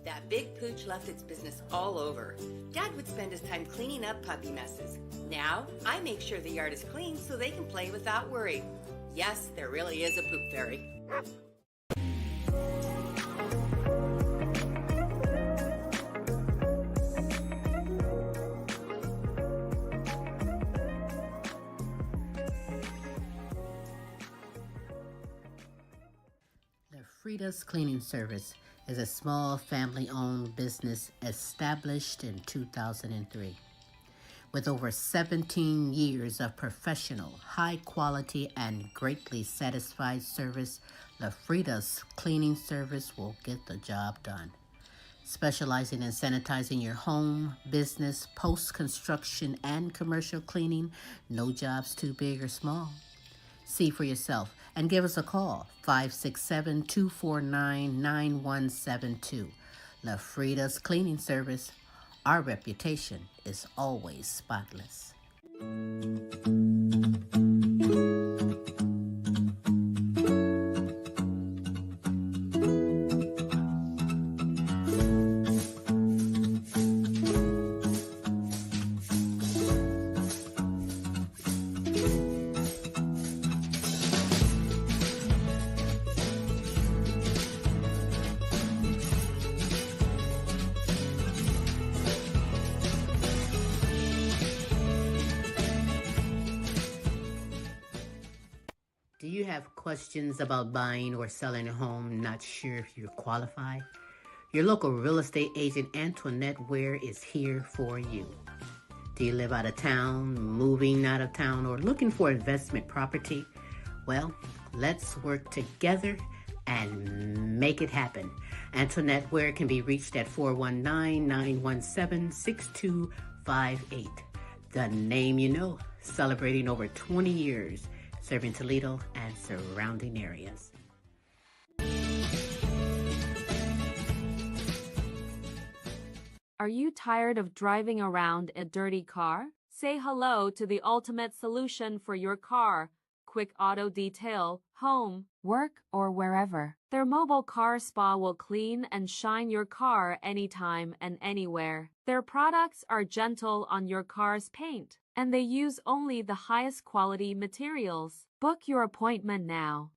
That big pooch left its business all over. Dad would spend his time cleaning up puppy messes. Now, I make sure the yard is clean so they can play without worry. Yes, there really is a poop fairy. Frida's Cleaning Service is a small family-owned business established in 2003. With over 17 years of professional, high-quality, and greatly satisfied service, Frida's Cleaning Service will get the job done. Specializing in sanitizing your home, business, post-construction, and commercial cleaning, no job's too big or small. See for yourself and give us a call, 567-249-9172. Frida's Cleaning Service. Our reputation is always spotless. Do you have questions about buying or selling a home, not sure if you're qualified? Your local real estate agent, Antoinette Ware, is here for you. Do you live out of town, moving out of town, or looking for investment property? Well, let's work together and make it happen. Antoinette Ware can be reached at 419-917-6258. The name you know, celebrating over 20 years. Serving Toledo and surrounding areas. Are you tired of driving around a dirty car? Say hello to the ultimate solution for your car. Quick Auto Detail, home, work, or wherever. Their mobile car spa will clean and shine your car anytime and anywhere. Their products are gentle on your car's paint, and they use only the highest quality materials. Book your appointment now.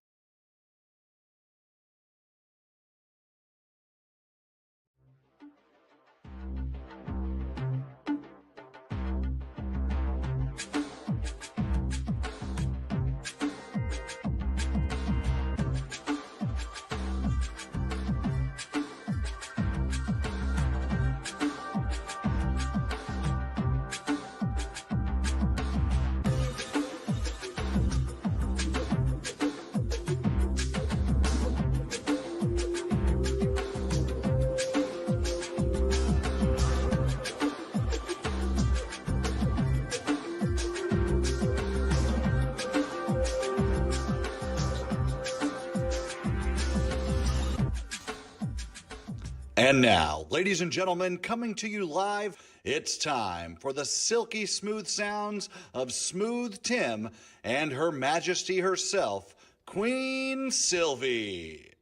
And now, ladies and gentlemen, coming to you live, it's time for the silky smooth sounds of Smooth Tim and Her Majesty herself, Queen Silvy.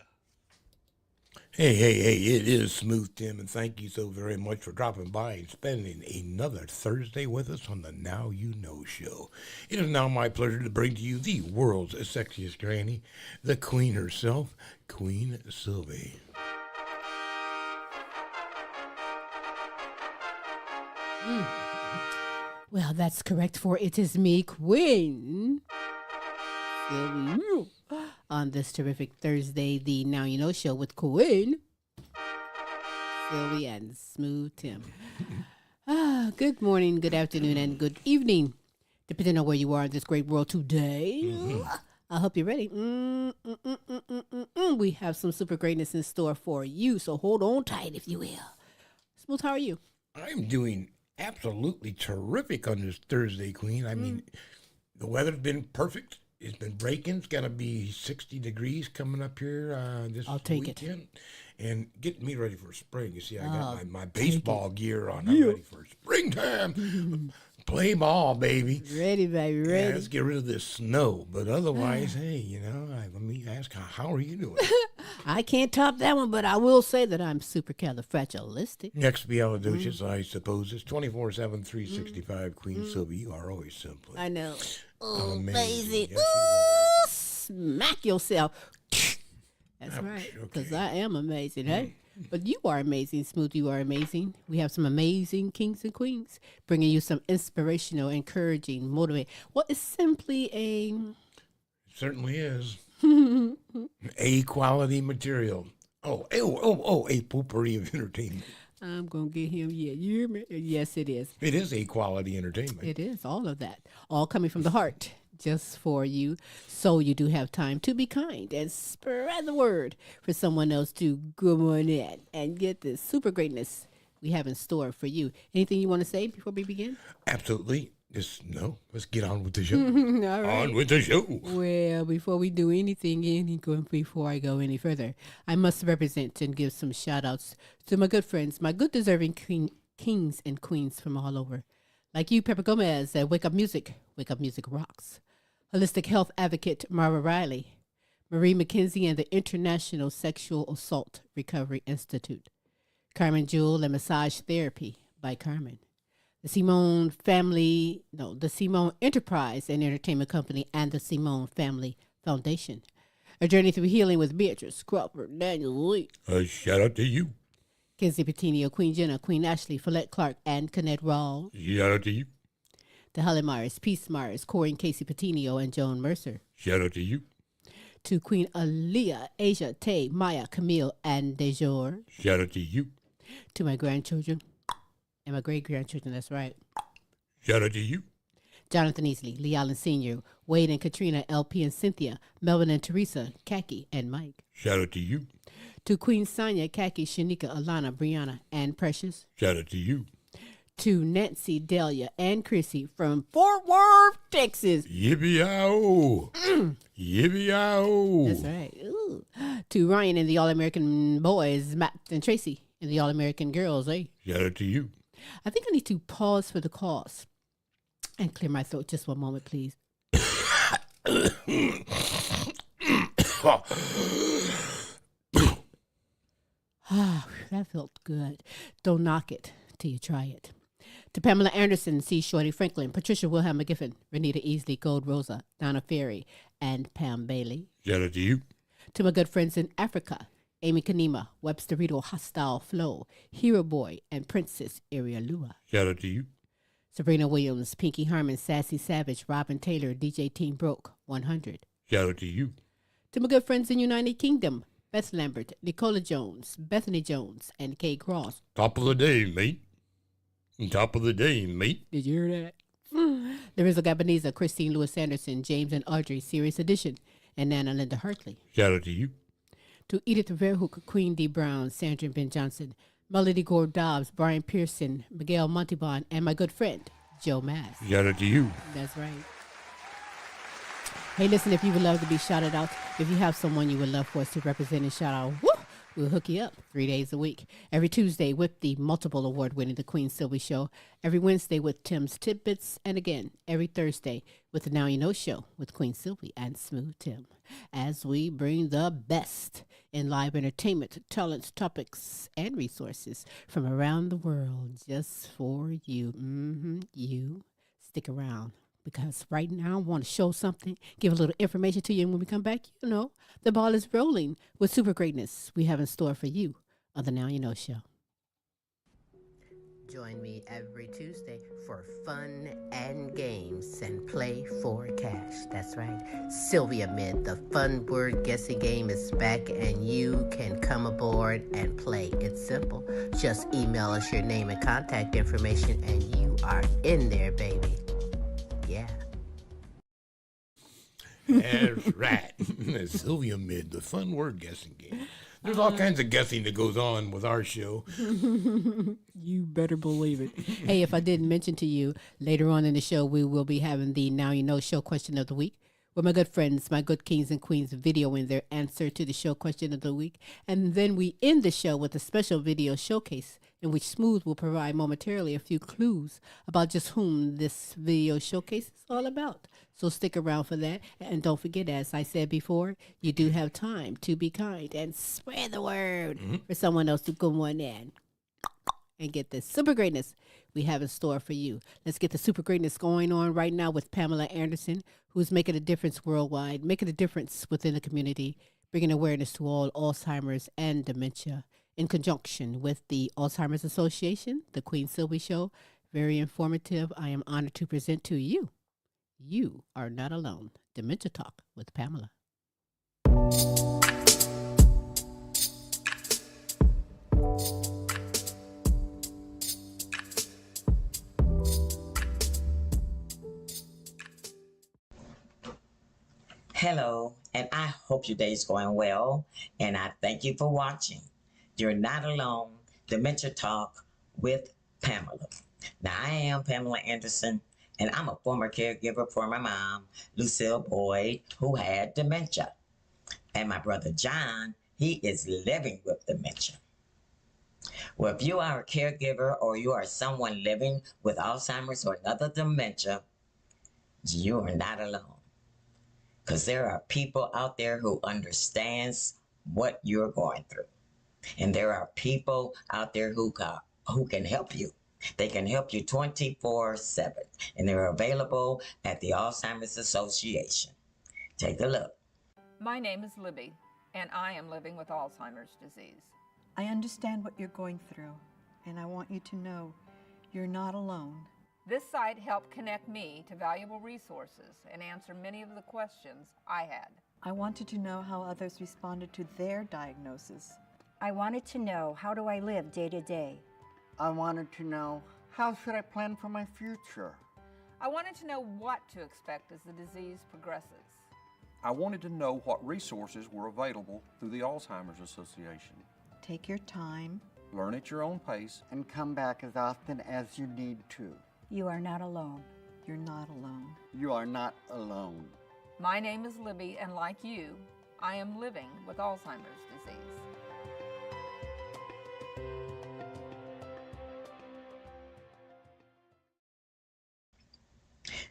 Hey, it is Smooth Tim, and thank you so very much for dropping by and spending another Thursday with us on the Now You Know show. It is now my pleasure to bring to you the world's sexiest granny, the Queen herself, Queen Silvy. Well, that's correct, for it is me, Queen Silvy, on this terrific Thursday, the Now You Know show with Queen Silvy and Smooth Tim. Good morning, good afternoon, and good evening, depending on where you are in this great world today. I hope you're ready. We have some super greatness in store for you, so hold on tight, if you will. Smooth, how are you? I'm doing absolutely terrific on this Thursday, Queen. I mean, the weather's been perfect. It's been breaking. It's going to be 60 degrees coming up here this I'll take weekend. it. And getting me ready for spring. You see, I got my baseball gear on. I'm ready for springtime. Play ball, baby. Ready, baby, Yeah, ready. let's get rid of this snow. But otherwise, hey, let me ask, how are you doing? I can't top that one, but I will say that I'm supercalifragilistic. Expialidocious, I suppose. It's 24/7, 365. Queen Silvy, you are always simply I know. Oh, amazing. amazing. Yes, you Smack yourself. That's Ouch, right, because okay. I am amazing, hey? But you are amazing, Smooth. You are amazing. We have some amazing kings and queens bringing you some inspirational, encouraging, motivating. Well, it's simply a... It certainly is. A quality material. A potpourri of entertainment. I'm going to get him. Yeah, you hear me? Yes, it is. It is a quality entertainment. It is, all of that. All coming from the heart, just for you. So you do have time to be kind and spread the word for someone else to go on in and get this super greatness we have in store for you. Anything you want to say before we begin? Absolutely. Let's get on with the show. All right. On with the show. Well, before we do anything, before I go any further, I must represent and give some shout outs to my good friends, my good deserving kings and queens from all over. Like you, Pepper Gomez at Wake Up Music Rocks. Holistic health advocate Mara Riley. Marie McKenzie and the International Sexual Assault Recovery Institute. Carmen Jewel and Massage Therapy by Carmen. The Simone Enterprise and Entertainment Company, and the Simone Family Foundation. A Journey Through Healing with Beatrice Crawford, Daniel Lee. A shout out to you. Kenzie Petiniot, Queen Jenna, Queen Ashley, Follette Clark, and Kennette Rawls. Shout out to you. The Helen Myers, Peace Myers, Corey and Casey Petiniot, and Joan Mercer. Shout out to you. To Queen Aaliyah, Asia, Tay, Maya, Camille, and Dejour. Shout out to you. To my grandchildren and my great-grandchildren, that's right. Shout out to you. Jonathan Easley, Lee Allen Sr., Wade and Katrina, LP and Cynthia, Melvin and Teresa, Kaki and Mike. Shout out to you. To Queen Sonia, Kaki, Shanika, Alana, Brianna, and Precious. Shout out to you. To Nancy, Delia, and Chrissy from Fort Worth, Texas. Yippee-yow. Yippee-yow. That's right. Ooh. To Ryan and the All-American Boys, Matt and Tracy, and the All-American Girls, eh? Shout out to you. I think I need to pause for the cause and clear my throat just one moment, please. That felt good. Don't knock it till you try it. To Pamela Anderson, C. Shorty Franklin, Patricia Wilhelm McGiffin, Renita Easley, Gold Rosa, Donna Ferry, and Pam Bailey. Shout out to you. To my good friends in Africa, Amy Kanima, Webster Rito, Hostile Flow, Hero Boy, and Princess Irialua. Shout out to you. Sabrina Williams, Pinky Harmon, Sassy Savage, Robin Taylor, DJ Team Broke, 100. Shout out to you. To my good friends in United Kingdom, Beth Lambert, Nicola Jones, Bethany Jones, and Kay Cross. Top of the day, mate. Top of the day, mate. Did you hear that? Larissa Gabonesa, Christine Lewis Anderson, James and Audrey, Serious Edition, and Nana Linda Hartley. Shout out to you. To Edith Verhoek, Queen D. Brown, Sandra Ben Johnson, Melody Gore Dobbs, Brian Pearson, Miguel Montibon, and my good friend, Joe Mass. Shout out to you. That's right. Hey, listen, if you would love to be shouted out, if you have someone you would love for us to represent and shout out, we'll hook you up 3 days a week. Every Tuesday with the multiple award-winning The Queen Silvy Show. Every Wednesday with Tim's Tidbits. And again, every Thursday with the Now You Know Show with Queen Silvy and Smooth Tim. As we bring the best in live entertainment, talents, topics, and resources from around the world just for you. You stick around. Because right now I want to show something, give a little information to you. And when we come back, you know, the ball is rolling with super greatness we have in store for you on the Now You Know Show. Join me every Tuesday for fun and games and play for cash. That's right. Sylvia Mid, the fun word guessing game is back and you can come aboard and play. It's simple. Just email us your name and contact information and you are in there, baby. Yeah. That's right. Sylvia Mid, the fun word guessing game. There's all kinds of guessing that goes on with our show. You better believe it. Hey, if I didn't mention to you, later on in the show, we will be having the Now You Know Show question of the week. with my good friends, my good kings and queens, videoing their answer to the show question of the week. And then we end the show with a special video showcase in which Smooth will provide momentarily a few clues about just whom this video showcase is all about. So stick around for that. And don't forget, as I said before, you do have time to be kind and spread the word for someone else to go on in and get this super greatness we have in store for you. Let's get the super greatness going on right now with Pamela Anderson, who's making a difference worldwide, making a difference within the community, bringing awareness to all Alzheimer's and dementia in conjunction with the Alzheimer's Association, the Queen Silvy Show. Very informative. I am honored to present to you. You are not alone. Dementia Talk with Pamela. Hello, and I hope your day is going well, and I thank you for watching. You're not alone, Dementia Talk with Pamela. Now, I am Pamela Anderson, and I'm a former caregiver for my mom, Michele Boyd, who had dementia. And my brother John, he is living with dementia. Well, if you are a caregiver or you are someone living with Alzheimer's or another dementia, you are not alone. Because there are people out there who understands what you're going through. And there are people out there who can help you. They can help you 24/7. And they're available at the Alzheimer's Association. Take a look. My name is Libby, and I am living with Alzheimer's disease. I understand what you're going through, and I want you to know you're not alone. This site helped connect me to valuable resources and answer many of the questions I had. I wanted to know how others responded to their diagnosis. I wanted to know, how do I live day to day? I wanted to know, how should I plan for my future? I wanted to know what to expect as the disease progresses. I wanted to know what resources were available through the Alzheimer's Association. Take your time. Learn at your own pace. And come back as often as you need to. You are not alone. You're not alone. You are not alone. My name is Libby, and like you, I am living with Alzheimer's disease.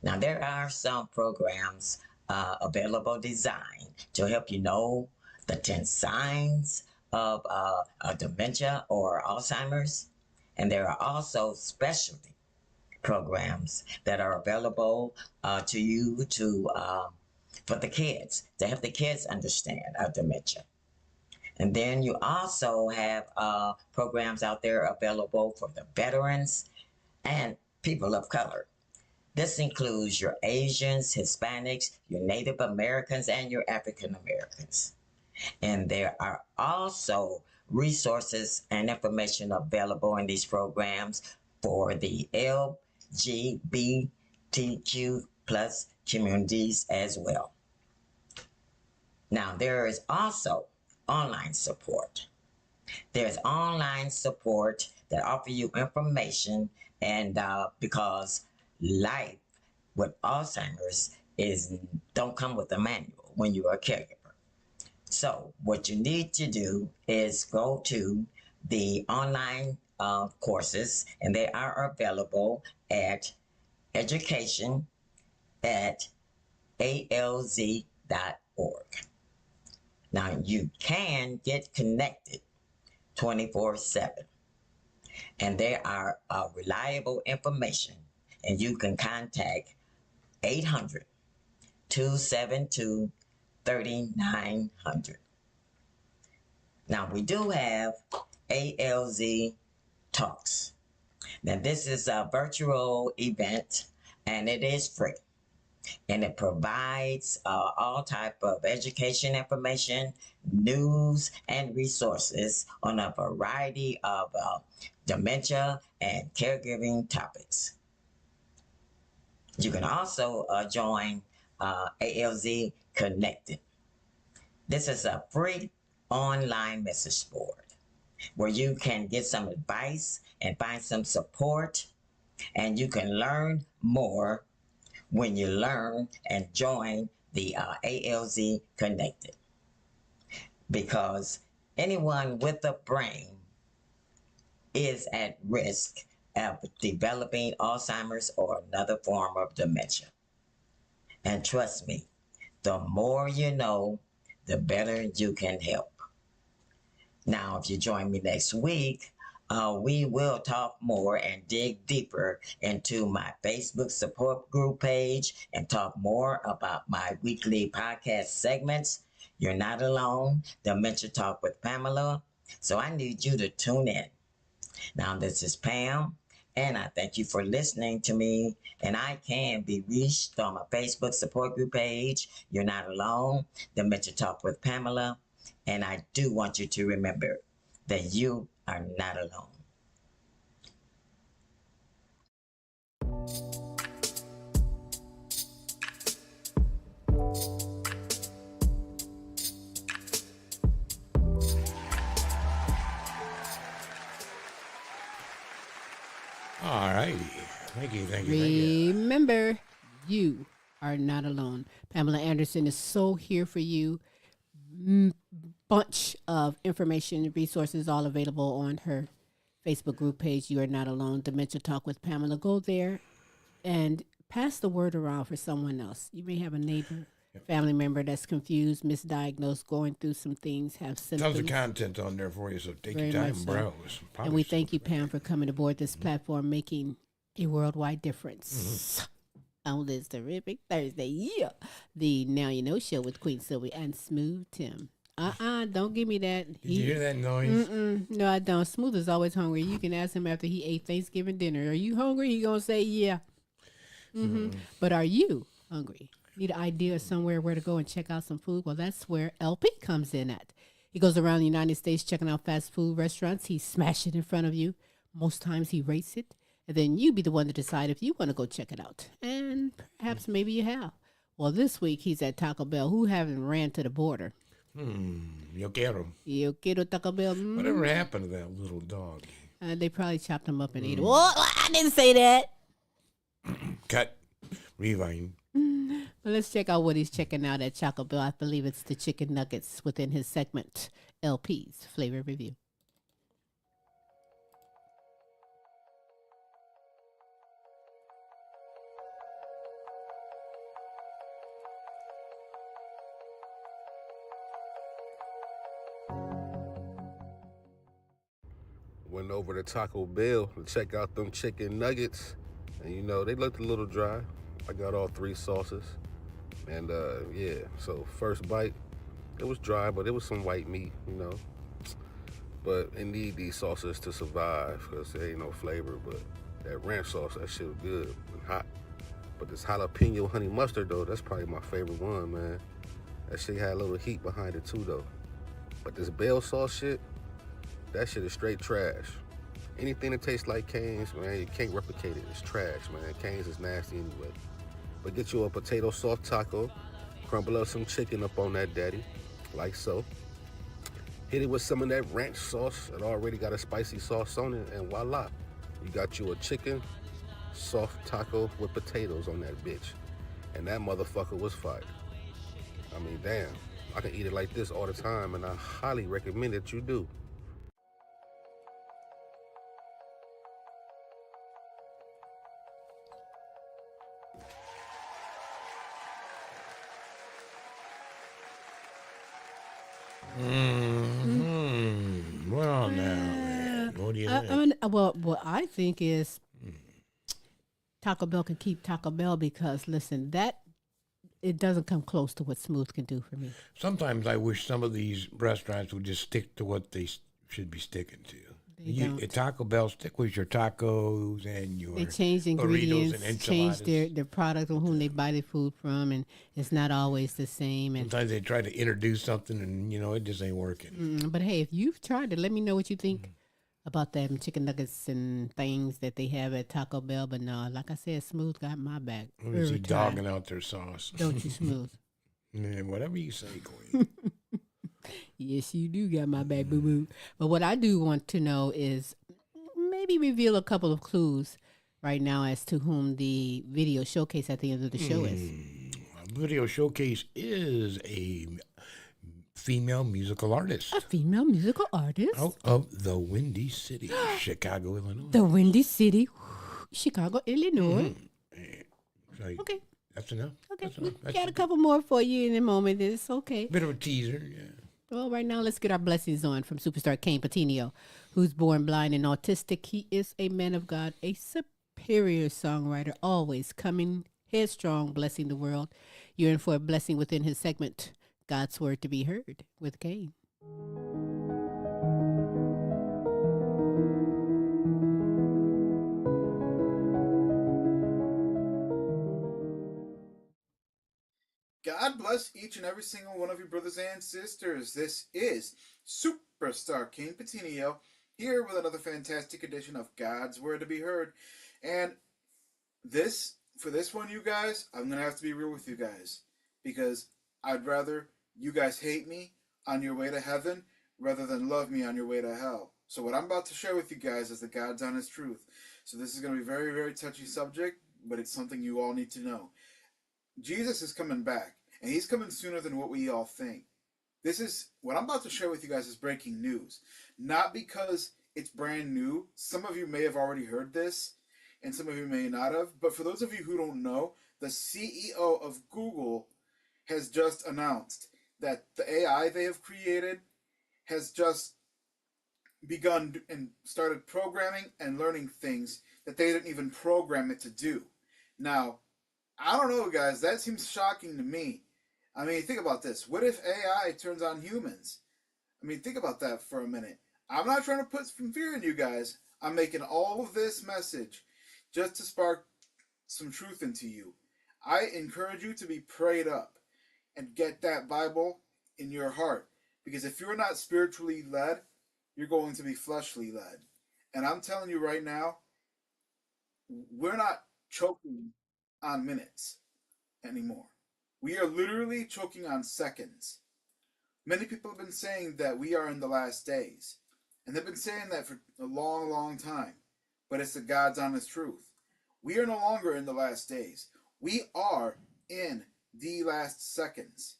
Now, there are some programs available designed to help you know the 10 signs of dementia or Alzheimer's. And there are also specialty programs that are available to you for the kids, to help the kids understand dementia. And then you also have programs out there available for the veterans and people of color. This includes your Asians, Hispanics, your Native Americans, and your African Americans. And there are also resources and information available in these programs for the LGBTQ plus communities as well. Now, there is also online support. There's online support that offer you information, and because life with Alzheimer's don't come with a manual when you're a caregiver. So what you need to do is go to the online courses, and they are available at education@alz.org. Now, you can get connected 24/7, and there are reliable information, and you can contact 800-272-3900. Now, we do have ALZ Talks. Now, this is a virtual event, and it is free. And it provides all type of education information, news, and resources on a variety of dementia and caregiving topics. You can also join ALZ Connected. This is a free online message board where you can get some advice and find some support, and you can learn more when you learn and join the ALZ connected, because anyone with a brain is at risk of developing Alzheimer's or another form of dementia. And trust me, the more you know, the better you can help. Now, if you join me next week, we will talk more and dig deeper into my Facebook support group page and talk more about my weekly podcast segments. You're Not Alone, Dementia Talk with Pamela. So I need you to tune in. Now, this is Pam, and I thank you for listening to me. And I can be reached on my Facebook support group page. You're Not Alone, Dementia Talk with Pamela. And I do want you to remember that you are not alone. All righty. Thank you. Remember, you are not alone. Pamela Anderson is so here for you. Bunch of information and resources all available on her Facebook group page. You are not alone. Dementia Talk with Pamela. Go there and pass the word around for someone else. You may have a neighbor, family member that's confused, misdiagnosed, going through some things, have symptoms. Tons of content on there for you, so take your time and browse. And we thank you, Pam, for coming aboard this platform, making a worldwide difference. On this terrific Thursday, the Now You Know show with Queen Silvy and Smooth Tim. Don't give me that. Did you hear that noise? No, I don't. Smooth is always hungry. You can ask him after he ate Thanksgiving dinner. Are you hungry? He gonna say yeah. But are you hungry? Need an idea of somewhere where to go and check out some food? Well, that's where LP comes in at. He goes around the United States checking out fast food restaurants. He smashes it in front of you. Most times he rates it. And then you be the one to decide if you want to go check it out. And perhaps maybe you have. Well, this week he's at Taco Bell. Who haven't ran to the border? Yo quiero. Yo quiero Taco Bell. Whatever happened to that little dog? They probably chopped him up and ate it. Well, I didn't say that. Cut. Rewind. Well, let's check out what he's checking out at Taco Bell. I believe it's the chicken nuggets within his segment, LPs Flavor Review. Went over to Taco Bell to check out them chicken nuggets. And you know, they looked a little dry. I got all 3 sauces. And yeah, so first bite, it was dry, but it was some white meat, you know. But it need these sauces to survive because there ain't no flavor. But that ranch sauce, that shit was good and hot. But this jalapeno honey mustard though, that's probably my favorite one, man. That shit had a little heat behind it too though. But this Bell sauce shit, that shit is straight trash. Anything that tastes like Kayne's, man, you can't replicate it. It's trash, man. Kayne's is nasty anyway. But get you a potato soft taco, crumble up some chicken up on that daddy, like so. Hit it with some of that ranch sauce that already got a spicy sauce on it, and voila. You got you a chicken soft taco with potatoes on that bitch. And that motherfucker was fire. I mean, damn. I can eat it like this all the time, and I highly recommend that you do. Well, now, what do you think? Well, what I think is Taco Bell can keep Taco Bell because, listen, it doesn't come close to what Smooth can do for me. Sometimes I wish some of these restaurants would just stick to what they should be sticking to. At Taco Bell, stick with your tacos and your They change ingredients, change their product on whom they buy their food from, and it's not always the same. And sometimes they try to introduce something, and, it just ain't working. But, hey, if you've tried it, let me know what you think about them chicken nuggets and things that they have at Taco Bell. But, no, like I said, Smooth got my back. Is he dogging out their sauce? Don't you, Smooth? Whatever you say, Queen. Yes, you do got my back, boo-boo. But what I do want to know is maybe reveal a couple of clues right now as to whom the video showcase at the end of the show is. video showcase is a female musical artist. A female musical artist? Out of the Windy City, Chicago, Illinois. The Windy City, Chicago, Illinois. So Okay. That's enough. Okay. That's enough. We got a couple more for you in a moment. It's okay. Bit of a teaser, yeah. Well, right now, let's get our blessings on from superstar Kayne Petiniot, who's born blind and autistic. He is a man of God, a superior songwriter, always coming headstrong, blessing the world. You're in for a blessing within his segment, God's Word to be Heard with Kayne. God bless each and every single one of you brothers and sisters. This is Superstar Kayne Petiniot here with another fantastic edition of God's Word to be Heard. And for this one, you guys, I'm going to have to be real with you guys, because I'd rather you guys hate me on your way to heaven rather than love me on your way to hell. So what I'm about to share with you guys is the God's honest truth. So this is going to be a very, very touchy subject, but it's something you all need to know. Jesus is coming back, and he's coming sooner than what we all think. This is what I'm about to share with you guys is breaking news. Not because it's brand new. Some of you may have already heard this, and some of you may not have. But for those of you who don't know, the CEO of Google has just announced that the AI they have created has just begun and started programming and learning things that they didn't even program it to do. Now, I don't know, guys. That seems shocking to me. I mean, think about this. What if AI turns on humans? I mean, think about that for a minute. I'm not trying to put some fear in you guys. I'm making all of this message just to spark some truth into you. I encourage you to be prayed up and get that Bible in your heart. Because if you're not spiritually led, you're going to be fleshly led. And I'm telling you right now, we're not choking on minutes anymore. We are literally choking on seconds. Many people have been saying that we are in the last days. And they've been saying that for a long, long time. But it's the God's honest truth. We are no longer in the last days. We are in the last seconds.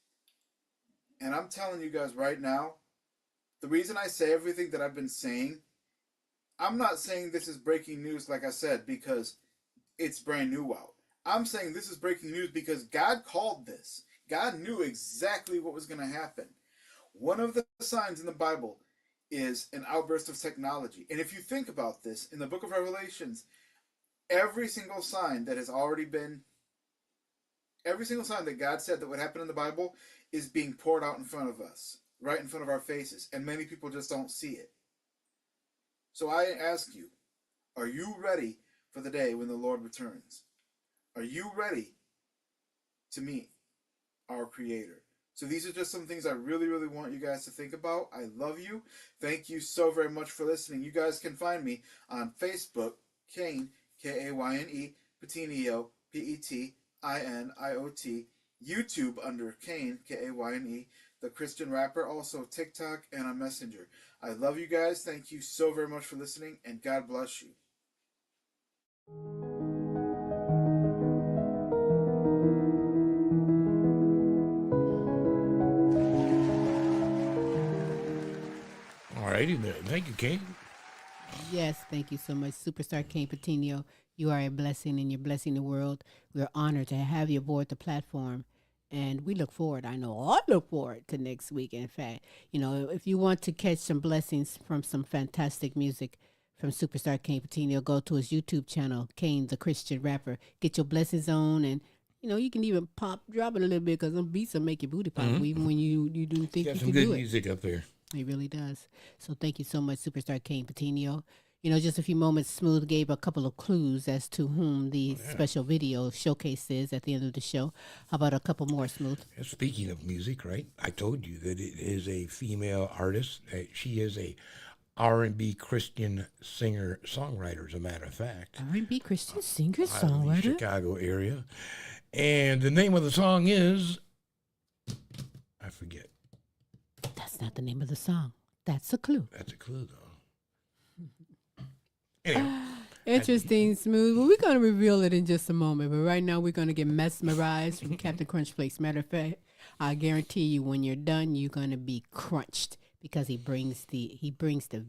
And I'm telling you guys right now, the reason I say everything that I've been saying, I'm not saying this is breaking news, like I said, because it's brand new out. I'm saying this is breaking news because God called this. God knew exactly what was going to happen. One of the signs in the Bible is an outburst of technology. And if you think about this, in the book of Revelations, every single sign that God said that would happen in the Bible is being poured out in front of us, right in front of our faces. And many people just don't see it. So I ask you, are you ready for the day when the Lord returns? Are you ready to meet our Creator? So these are just some things I really, really want you guys to think about. I love you. Thank you so very much for listening. You guys can find me on Facebook, Kayne, Kayne, Petiniot, Petiniot, YouTube under Kayne, Kayne, the Christian rapper, also TikTok, and on Messenger. I love you guys. Thank you so very much for listening, and God bless you. Alrighty then. Thank you, Kayne. Yes, thank you so much, Superstar Kayne Petiniot. You are a blessing, and you're blessing the world. We're honored to have you aboard the platform, and we look forward. I look forward to next week. In fact, if you want to catch some blessings from some fantastic music from Superstar Kayne Petiniot, go to his YouTube channel, Kayne the Christian Rapper. Get your blessings on, and you can even drop it a little bit, because them beats will make your booty pop, even when you didn't think you could do it. Got some good music up there. He really does. So thank you so much, Superstar Kayne Petiniot. Just a few moments, Smooth gave a couple of clues as to whom the special video showcase is at the end of the show. How about a couple more, Smooth? Speaking of music, right? I told you that it is a female artist. She is a R&B Christian singer-songwriter, as a matter of fact. R&B Christian singer-songwriter? Out of the Chicago area. And the name of the song is... I forget. That's not the name of the song. That's a clue. That's a clue, though. Anyway, Interesting, Smooth. Well, we're going to reveal it in just a moment. But right now, we're going to get mesmerized from Kaptain Krunchflakes. Matter of fact, I guarantee you, when you're done, you're going to be crunched because he brings the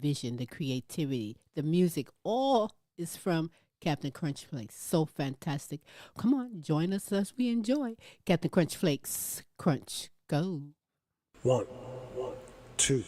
vision, the creativity, the music. All is from Kaptain Krunchflakes. So fantastic. Come on, join us as we enjoy Kaptain Krunchflakes. Crunch, go. 1, 2.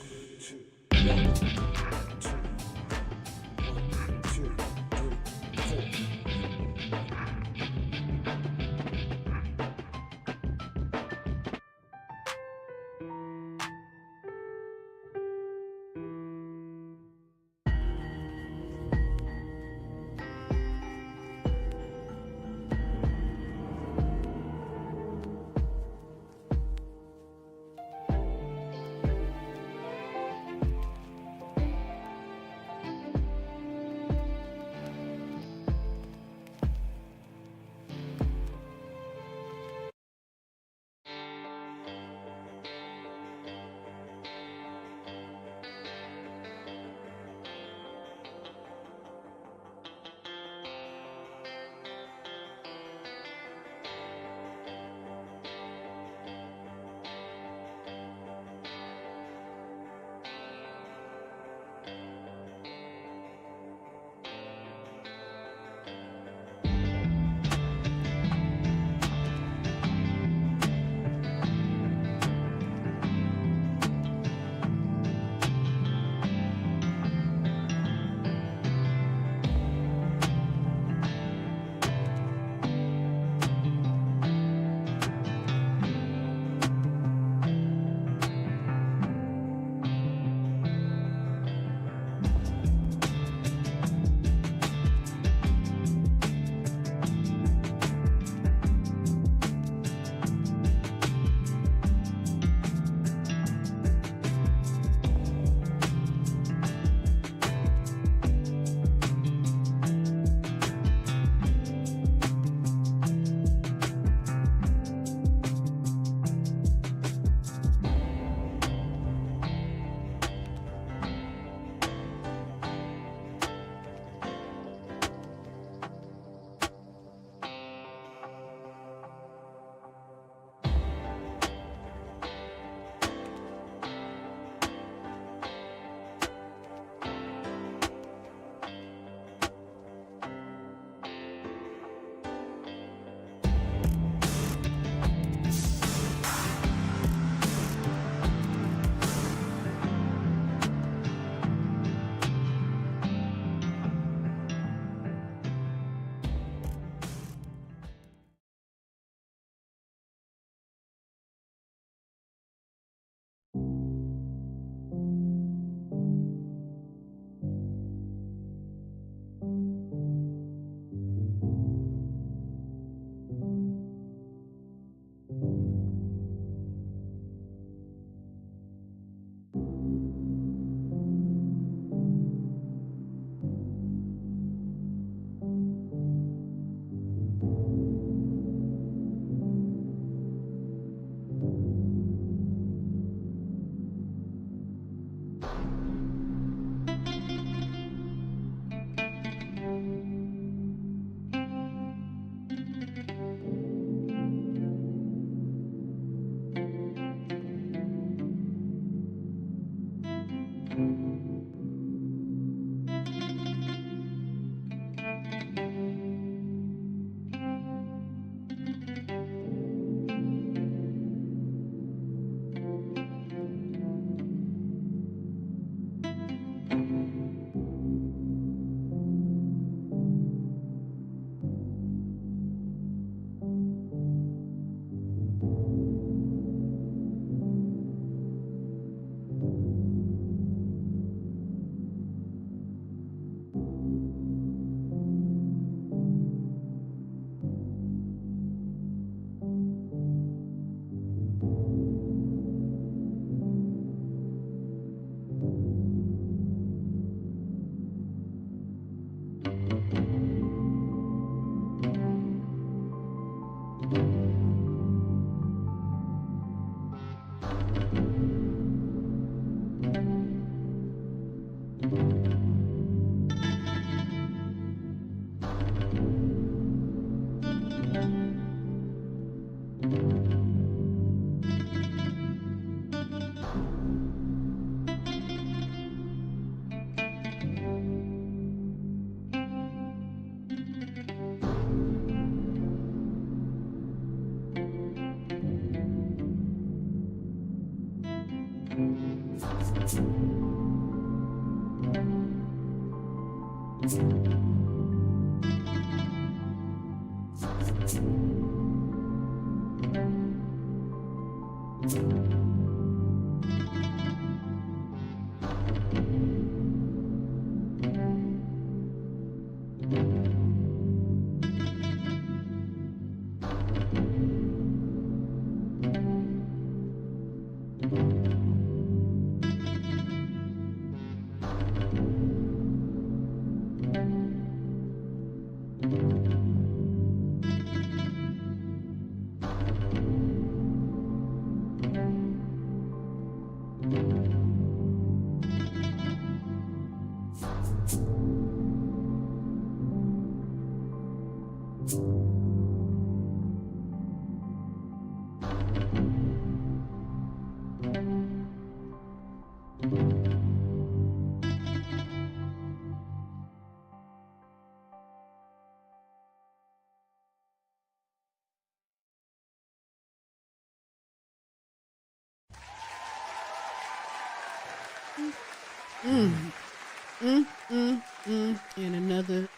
And another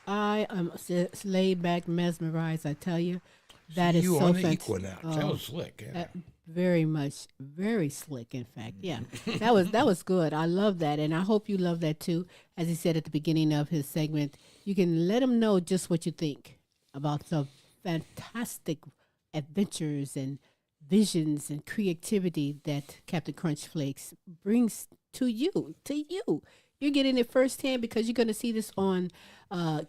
I am laid back, mesmerized. I tell you, that is you so on the fantastic. Equinox. That was slick. Yeah. Very much, very slick. In fact, yeah, that was good. I love that, and I hope you love that too. As he said at the beginning of his segment, you can let him know just what you think about the fantastic adventures and visions and creativity that Kaptain Krunchflakes brings to you. You're getting it firsthand because you're going to see this on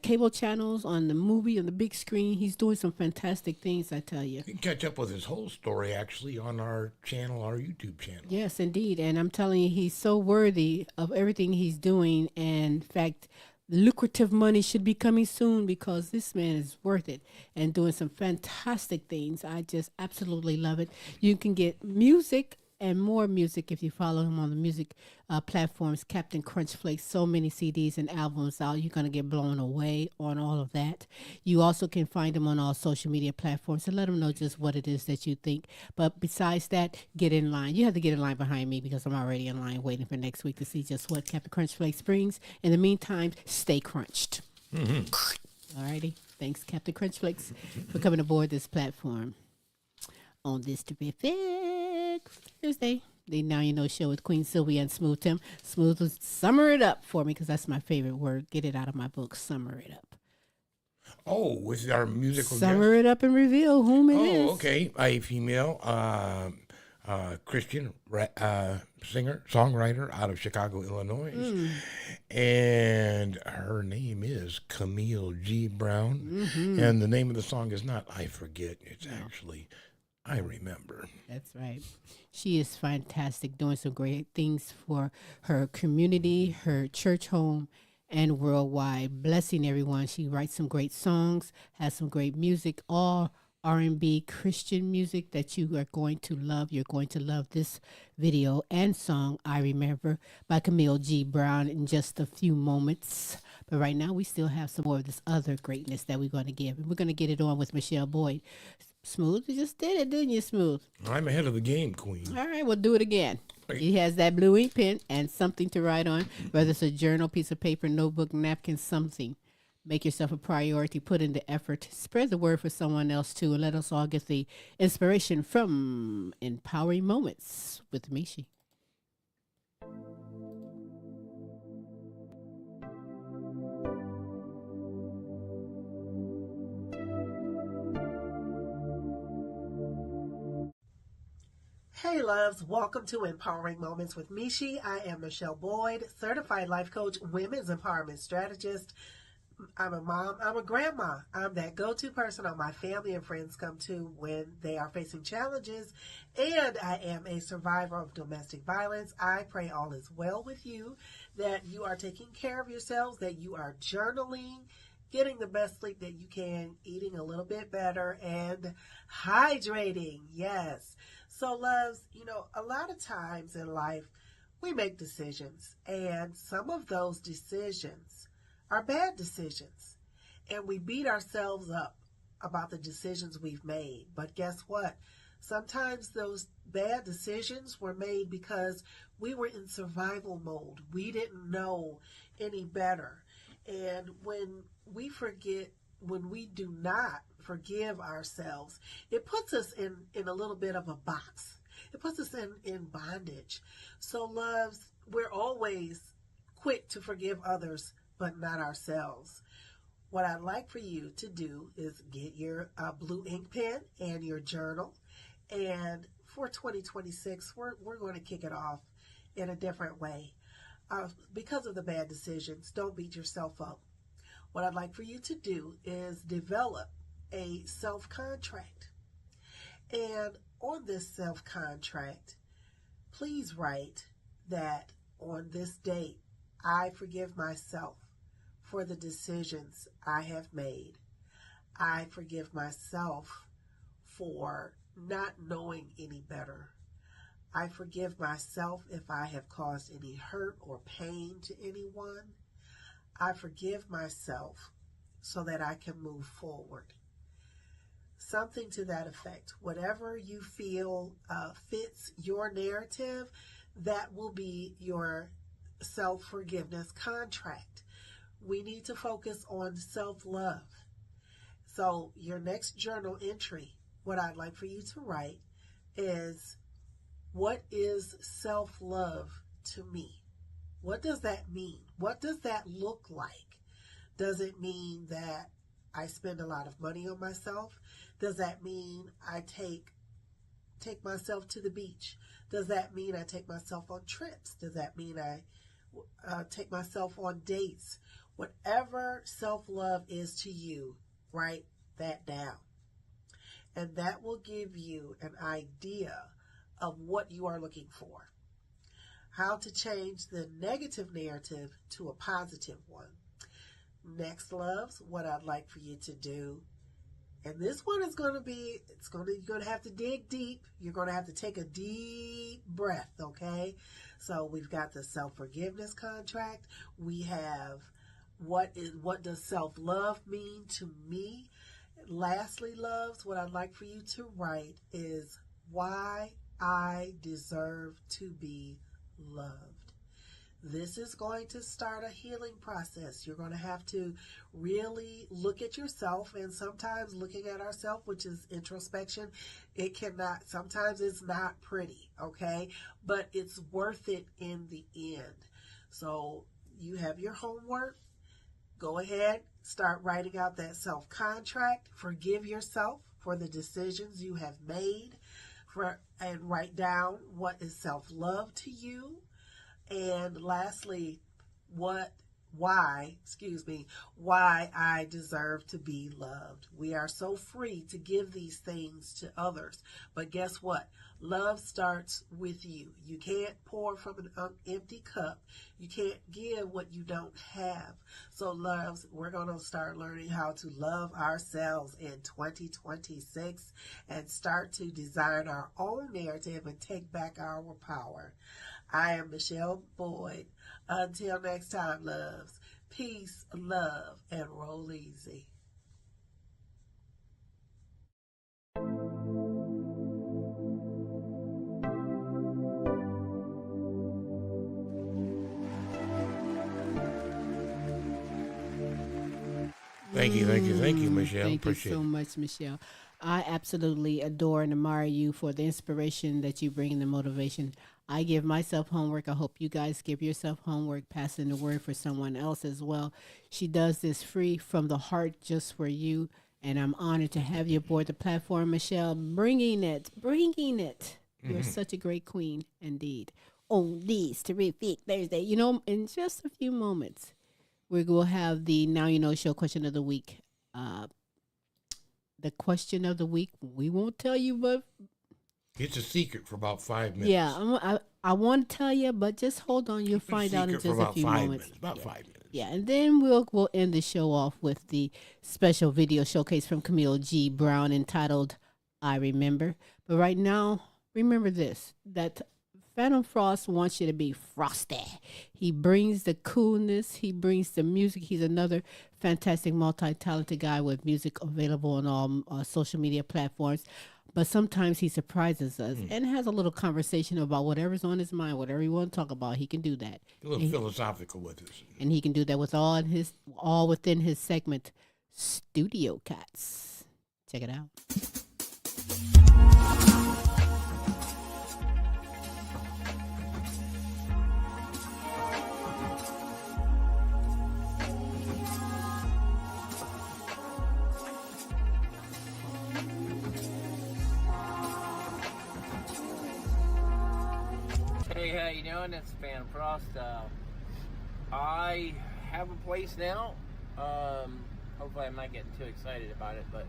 cable channels, on the movie, on the big screen. He's doing some fantastic things, I tell you. You can catch up with his whole story, actually, on our channel, our YouTube channel. Yes, indeed. And I'm telling you, he's so worthy of everything he's doing. And in fact, lucrative money should be coming soon because this man is worth it and doing some fantastic things. I just absolutely love it. You can get music and more music if you follow him on the music platforms. Kaptain Krunchflakes, so many CDs and albums out. You're going to get blown away on all of that. You also can find him on all social media platforms and let him know just what it is that you think. But besides that, get in line. You have to get in line behind me because I'm already in line waiting for next week to see just what Kaptain Krunchflakes brings. In the meantime, stay crunched. All righty. Thanks, Kaptain Krunchflakes, for coming aboard this platform on this terrific Thursday. The Now You Know show with Queen Silvy and Smooth Tim. Smooth, summer it up for me because that's my favorite word. Get it out of my book. Summer it up. Oh, with our musical Summer it up and reveal whom it is. Oh, okay. A female Christian singer, songwriter out of Chicago, Illinois. And her name is Camille G. Brown. And the name of the song is not I Forget. It's actually I Remember. That's right. She is fantastic, doing some great things for her community, her church home, and worldwide. Blessing everyone. She writes some great songs, has some great music, all R&B Christian music that you are going to love. You're going to love this video and song, I Remember, by Camille G. Brown in just a few moments. But right now, we still have some more of this other greatness that we're going to give. And we're going to get it on with Michele Boyd. Smooth, you just did it, didn't you, Smooth? I'm ahead of the game, Queen. All right, we'll do it again. He has that blue ink pen and something to write on, whether it's a journal, piece of paper, notebook, napkin, something. Make yourself a priority. Put in the effort. Spread the word for someone else, too. And let us all get the inspiration from Empowering Moments with Michi. Hey loves, welcome to Empowering Moments with Michi. I am Michele Boyd, certified life coach, women's empowerment strategist. I'm a mom, I'm a grandma. I'm that go-to person all my family and friends come to when they are facing challenges. And I am a survivor of domestic violence. I pray all is well with you, that you are taking care of yourselves, that you are journaling, getting the best sleep that you can, eating a little bit better, and hydrating. Yes. So loves, a lot of times in life, we make decisions, and some of those decisions are bad decisions, and we beat ourselves up about the decisions we've made. But guess what? Sometimes those bad decisions were made because we were in survival mode. We didn't know any better. And when we do not forgive ourselves, it puts us in a little bit of a box. It puts us in bondage. So, loves, we're always quick to forgive others, but not ourselves. What I'd like for you to do is get your blue ink pen and your journal. And for 2026, we're going to kick it off in a different way. Because of the bad decisions, don't beat yourself up. What I'd like for you to do is develop a self-contract. And on this self-contract, please write that on this date, I forgive myself for the decisions I have made. I forgive myself for not knowing any better. I forgive myself if I have caused any hurt or pain to anyone. I forgive myself so that I can move forward. Something to that effect. Whatever you feel fits your narrative, that will be your self-forgiveness contract. We need to focus on self-love. So your next journal entry, what I'd like for you to write is, what is self-love to me? What does that mean? What does that look like? Does it mean that I spend a lot of money on myself? Does that mean I take myself to the beach? Does that mean I take myself on trips? Does that mean I take myself on dates? Whatever self-love is to you, write that down. And that will give you an idea of what you are looking for. How to change the negative narrative to a positive one. Next, loves, what I'd like for you to do, and this one is going to be, you're going to have to dig deep. You're going to have to take a deep breath, okay? So we've got the self-forgiveness contract. We have what does self-love mean to me? Lastly, loves, what I'd like for you to write is why I deserve to be loved. This is going to start a healing process. You're going to have to really look at yourself, and sometimes looking at ourselves, which is introspection, sometimes it's not pretty, okay? But it's worth it in the end. So you have your homework. Go ahead, start writing out that self-contract. Forgive yourself for the decisions you have made, and write down what is self-love to you. And lastly, why I deserve to be loved. We are so free to give these things to others. But guess what? Love starts with you. You can't pour from an empty cup. You can't give what you don't have. So loves, we're going to start learning how to love ourselves in 2026 and start to design our own narrative and take back our power. I am Michele Boyd. Until next time, loves, peace, love, and roll easy. Thank you, Michele. Thank you so much, Michele. I absolutely adore and admire you for the inspiration that you bring and the motivation. I give myself homework. I hope you guys give yourself homework, passing the word for someone else as well. She does this free from the heart just for you, and I'm honored to have you aboard the platform, Michele, bringing it. You're such a great queen indeed. On this terrific Thursday, in just a few moments, we will have the Now You Know Show question of the week. The question of the week, we won't tell you, but it's a secret for about 5 minutes. Yeah, I want to tell you, but just hold on. You'll find out in just a few moments. About 5 minutes. Yeah, and then we'll end the show off with the special video showcase from Camille G. Brown entitled I Remember. But right now, remember this, that Phantom Frost wants you to be frosty. He brings the coolness. He brings the music. He's another fantastic multi-talented guy with music available on all social media platforms. But sometimes he surprises us and has a little conversation about whatever's on his mind, whatever he want to talk about. He can do that. A little philosophical with us. And he can do that with all within his segment, Studio Cats. Check it out. Hey, how you doing? It's Fan Frost. I have a place now. Hopefully I'm not getting too excited about it, but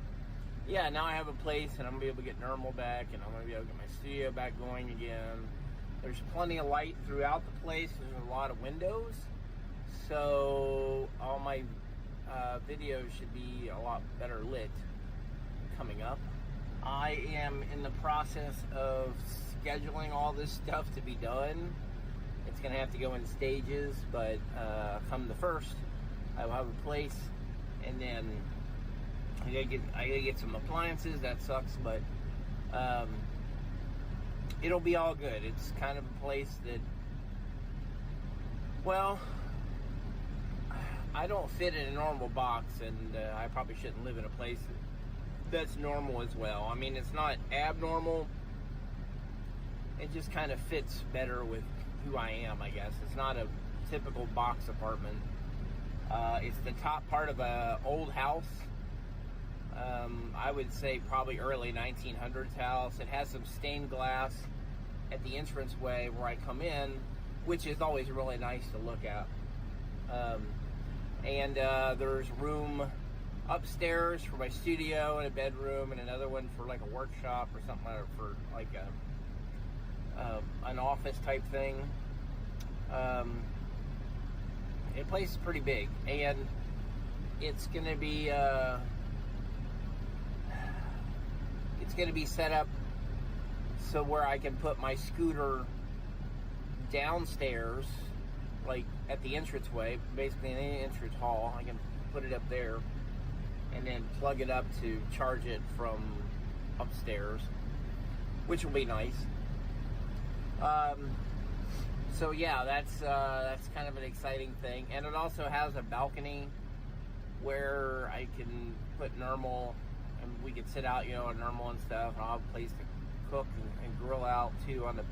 yeah, now I have a place and I'm gonna be able to get normal back, and I'm gonna be able to get my studio back going again. There's plenty of light throughout the place. There's a lot of windows, so all my videos should be a lot better lit coming up. I am in the process of scheduling all this stuff to be done. It's gonna have to go in stages, but come the 1st, I will have a place, and then I gotta get some appliances. That sucks, but it'll be all good. It's kind of a place that, well, I don't fit in a normal box, and I probably shouldn't live in a place that's normal as well. I mean, it's not abnormal. It just kind of fits better with who I am, I guess. It's not a typical box apartment. It's the top part of an old house. I would say probably early 1900s house. It has some stained glass at the entranceway where I come in, which is always really nice to look at. And there's room upstairs for my studio and a bedroom, and another one for like a workshop or something, like for like an office type thing. The place is pretty big, and it's gonna be set up so where I can put my scooter downstairs, like at the entranceway, basically in the entrance hall. I can put it up there and then plug it up to charge it from upstairs, which will be nice. So yeah, that's kind of an exciting thing, and it also has a balcony where I can put normal, and we can sit out, on normal and stuff. And I'll have a place to cook and grill out too on the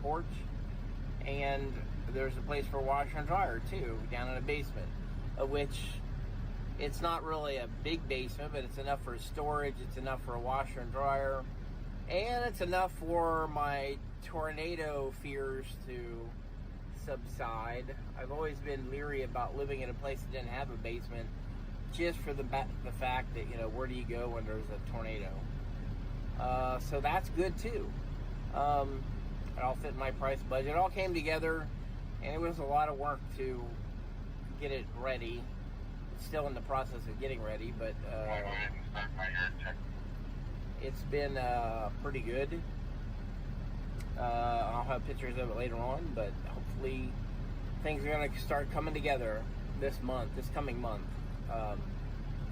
porch, and there's a place for washer and dryer too down in the basement, of which it's not really a big basement, but it's enough for storage. It's enough for a washer and dryer, and it's enough for my tornado fears to subside. I've always been leery about living in a place that didn't have a basement, just for the fact that, where do you go when there's a tornado? So that's good too. It all fit in my price budget. It all came together, and it was a lot of work to get it ready. It's still in the process of getting ready, but it's been pretty good. I'll have pictures of it later on, but hopefully things are going to start coming together this coming month,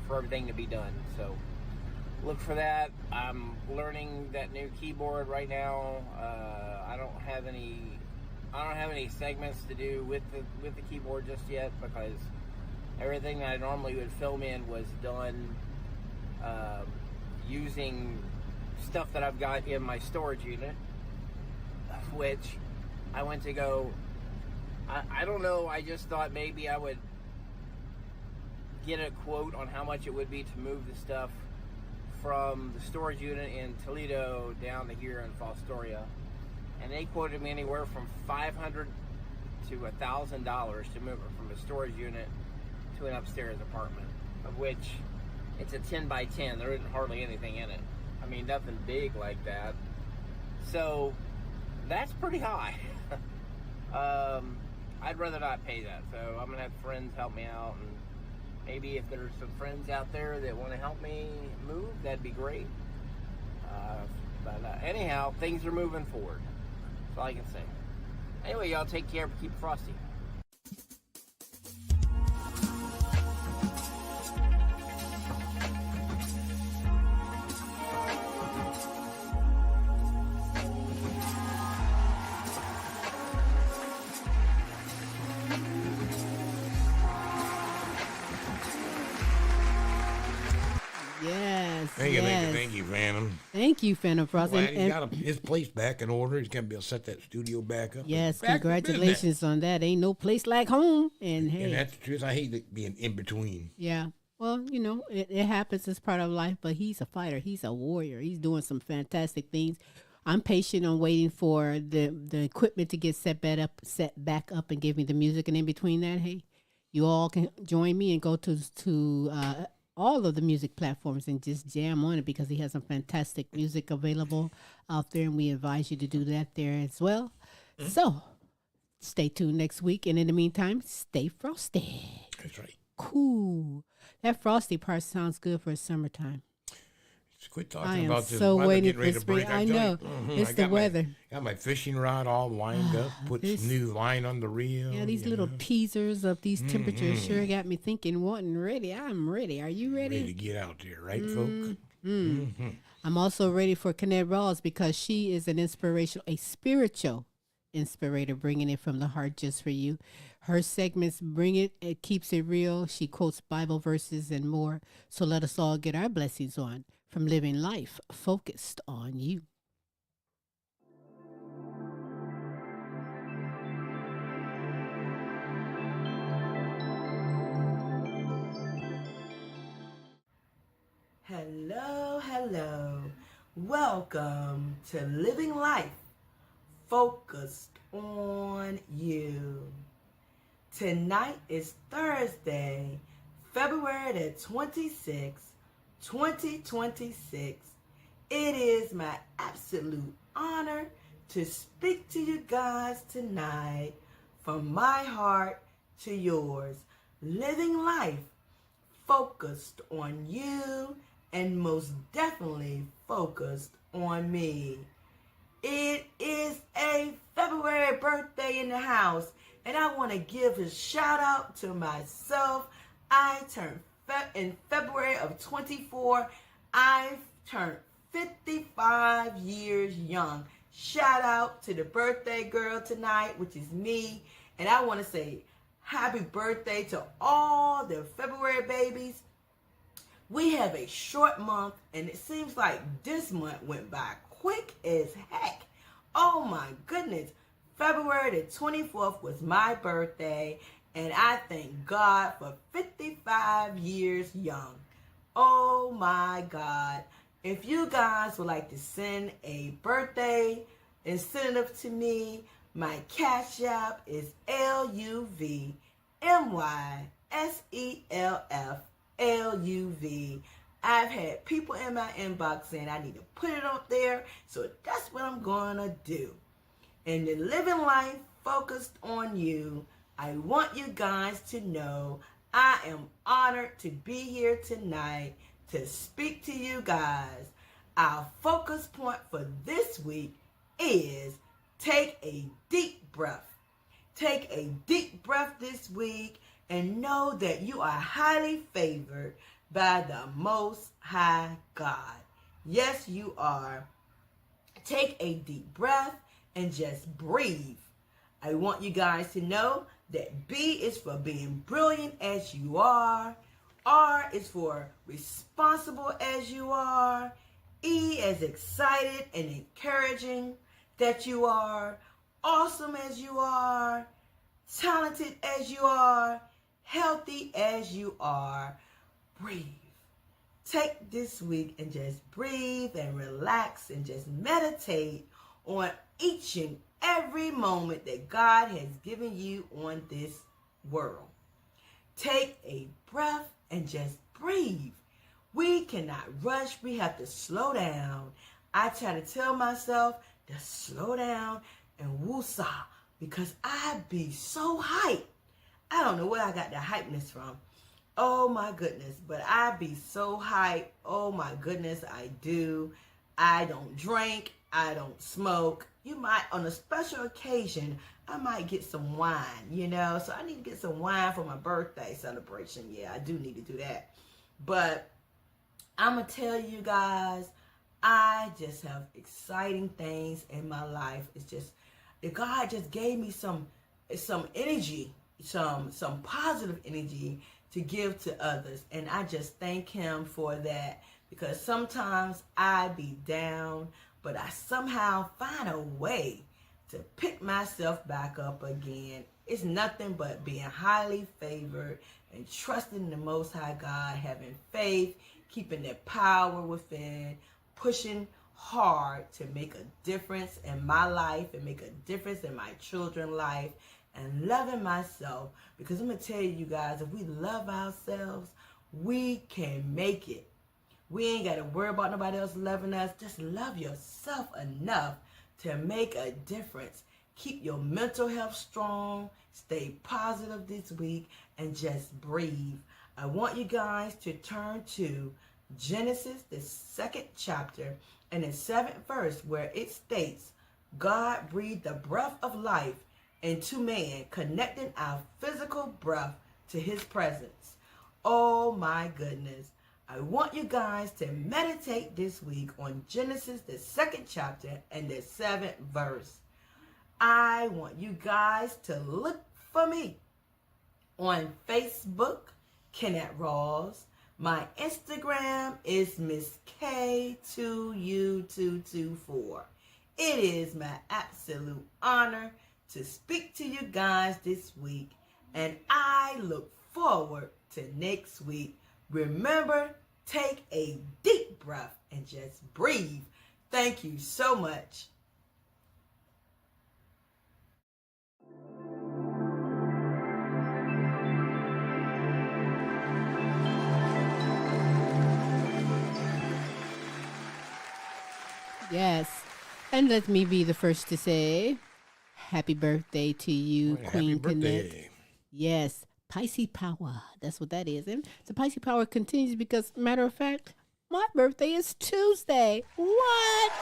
for everything to be done. So look for that. I'm learning that new keyboard right now. I don't have any segments to do with the keyboard just yet, because everything that I normally would film in was done using stuff that I've got in my storage unit, which I went to go, I don't know, I just thought maybe I would get a quote on how much it would be to move the stuff from the storage unit in Toledo down to here in Fostoria, and they quoted me anywhere from $500 to $1,000 to move it from a storage unit to an upstairs apartment, of which it's a 10 by 10. There isn't hardly anything in it. I mean, nothing big like that. So that's pretty high. I'd rather not pay that, so I'm gonna have friends help me out, and maybe if there's some friends out there that want to help me move, that'd be great. But anyhow, things are moving forward. That's all I can say. Anyway, y'all take care, keep it frosty. Thank you, Phantom. Thank you, Phantom Frost. Glad he got his place back in order. He's going to be able to set that studio back up. Yes, back congratulations on that. Ain't no place like home. And hey, that's the truth. I hate being in between. Yeah. Well, you know, it happens as part of life, but he's a fighter. He's a warrior. He's doing some fantastic things. I'm patient on waiting for the equipment to get set back up and give me the music. And in between that, hey, you all can join me and go to all of the music platforms and just jam on it, because he has some fantastic music available out there, and we advise you to do that there as well. Mm-hmm. So stay tuned next week, and in the meantime, stay frosty. That's right. Cool. That frosty part sounds good for summertime. Just quit talking about this so weather waiting getting ready for to break. spring. I know. It's the weather. Got my fishing rod all lined up. Put some new line on the reel. Yeah, these little teasers of these temperatures sure got me thinking, wanting ready. I'm ready. Are you ready? Ready to get out there, right, folk? Mm-hmm. I'm also ready for Kennette Rawls, because she is a spiritual inspirator, bringing it from the heart just for you. Her segments bring it keeps it real. She quotes Bible verses and more. So let us all get our blessings on from living life focused on you. Hello, hello. Welcome to Living Life Focused on You. Tonight is Thursday, February the 26th, 2026. It is my absolute honor to speak to you guys tonight from my heart to yours. Living life focused on you, and most definitely focused on me. It is a February birthday in the house, and I want to give a shout out to myself. I turned in February of 24. I turned 55 years young. Shout out to the birthday girl tonight, which is me. And I want to say happy birthday to all the February babies. We have a short month, and it seems like this month went by quick as heck. Oh my goodness. February the 24th was my birthday, and I thank God for 55 years young. Oh my God. If you guys would like to send a birthday incentive to me, my Cash App is LUVMYSELFLUV. I've had people in my inbox saying I need to put it up there, so that's what I'm gonna do. And the living life focused on you, I want you guys to know I am honored to be here tonight to speak to you guys. Our focus point for this week is take a deep breath. Take a deep breath this week and know that you are highly favored by the Most High God. Yes, you are. Take a deep breath and just breathe. I want you guys to know that B is for being brilliant as you are. R is for responsible as you are. E as excited and encouraging that you are. Awesome as you are. Talented as you are. Healthy as you are. Breathe. Take this week and just breathe and relax and just meditate on each and every moment that God has given you on this world. Take a breath and just breathe. We cannot rush. We have to slow down. I try to tell myself to slow down and woosah, because I be so hyped. I don't know where I got the hypeness from. Oh my goodness, but I be so hyped. Oh my goodness, I do. I don't drink. I don't smoke. You might, on a special occasion, I might get some wine, So I need to get some wine for my birthday celebration. Yeah, I do need to do that. But I'm going to tell you guys, I just have exciting things in my life. It's just, God just gave me some energy, some positive energy to give to others. And I just thank him for that, because sometimes I be down, but I somehow find a way to pick myself back up again. It's nothing but being highly favored and trusting the Most High God, having faith, keeping the power within, pushing hard to make a difference in my life and make a difference in my children's life, and loving myself. Because I'm going to tell you guys, if we love ourselves, we can make it. We ain't got to worry about nobody else loving us. Just love yourself enough to make a difference. Keep your mental health strong. Stay positive this week and just breathe. I want you guys to turn to Genesis, the 2nd chapter, and the 7th verse, where it states, God breathed the breath of life into man, connecting our physical breath to his presence. Oh my goodness. I want you guys to meditate this week on Genesis, the 2nd chapter, and the 7th verse. I want you guys to look for me on Facebook, Kennette Rawls. My Instagram is Miss K2U224. It is my absolute honor to speak to you guys this week, and I look forward to next week. Remember, take a deep breath and just breathe. Thank you so much. Yes. And let me be the first to say, happy birthday to you, Queen Kennette. Yes. Pisces power. That's what that is. And the Pisces power continues because, matter of fact, my birthday is Tuesday. What?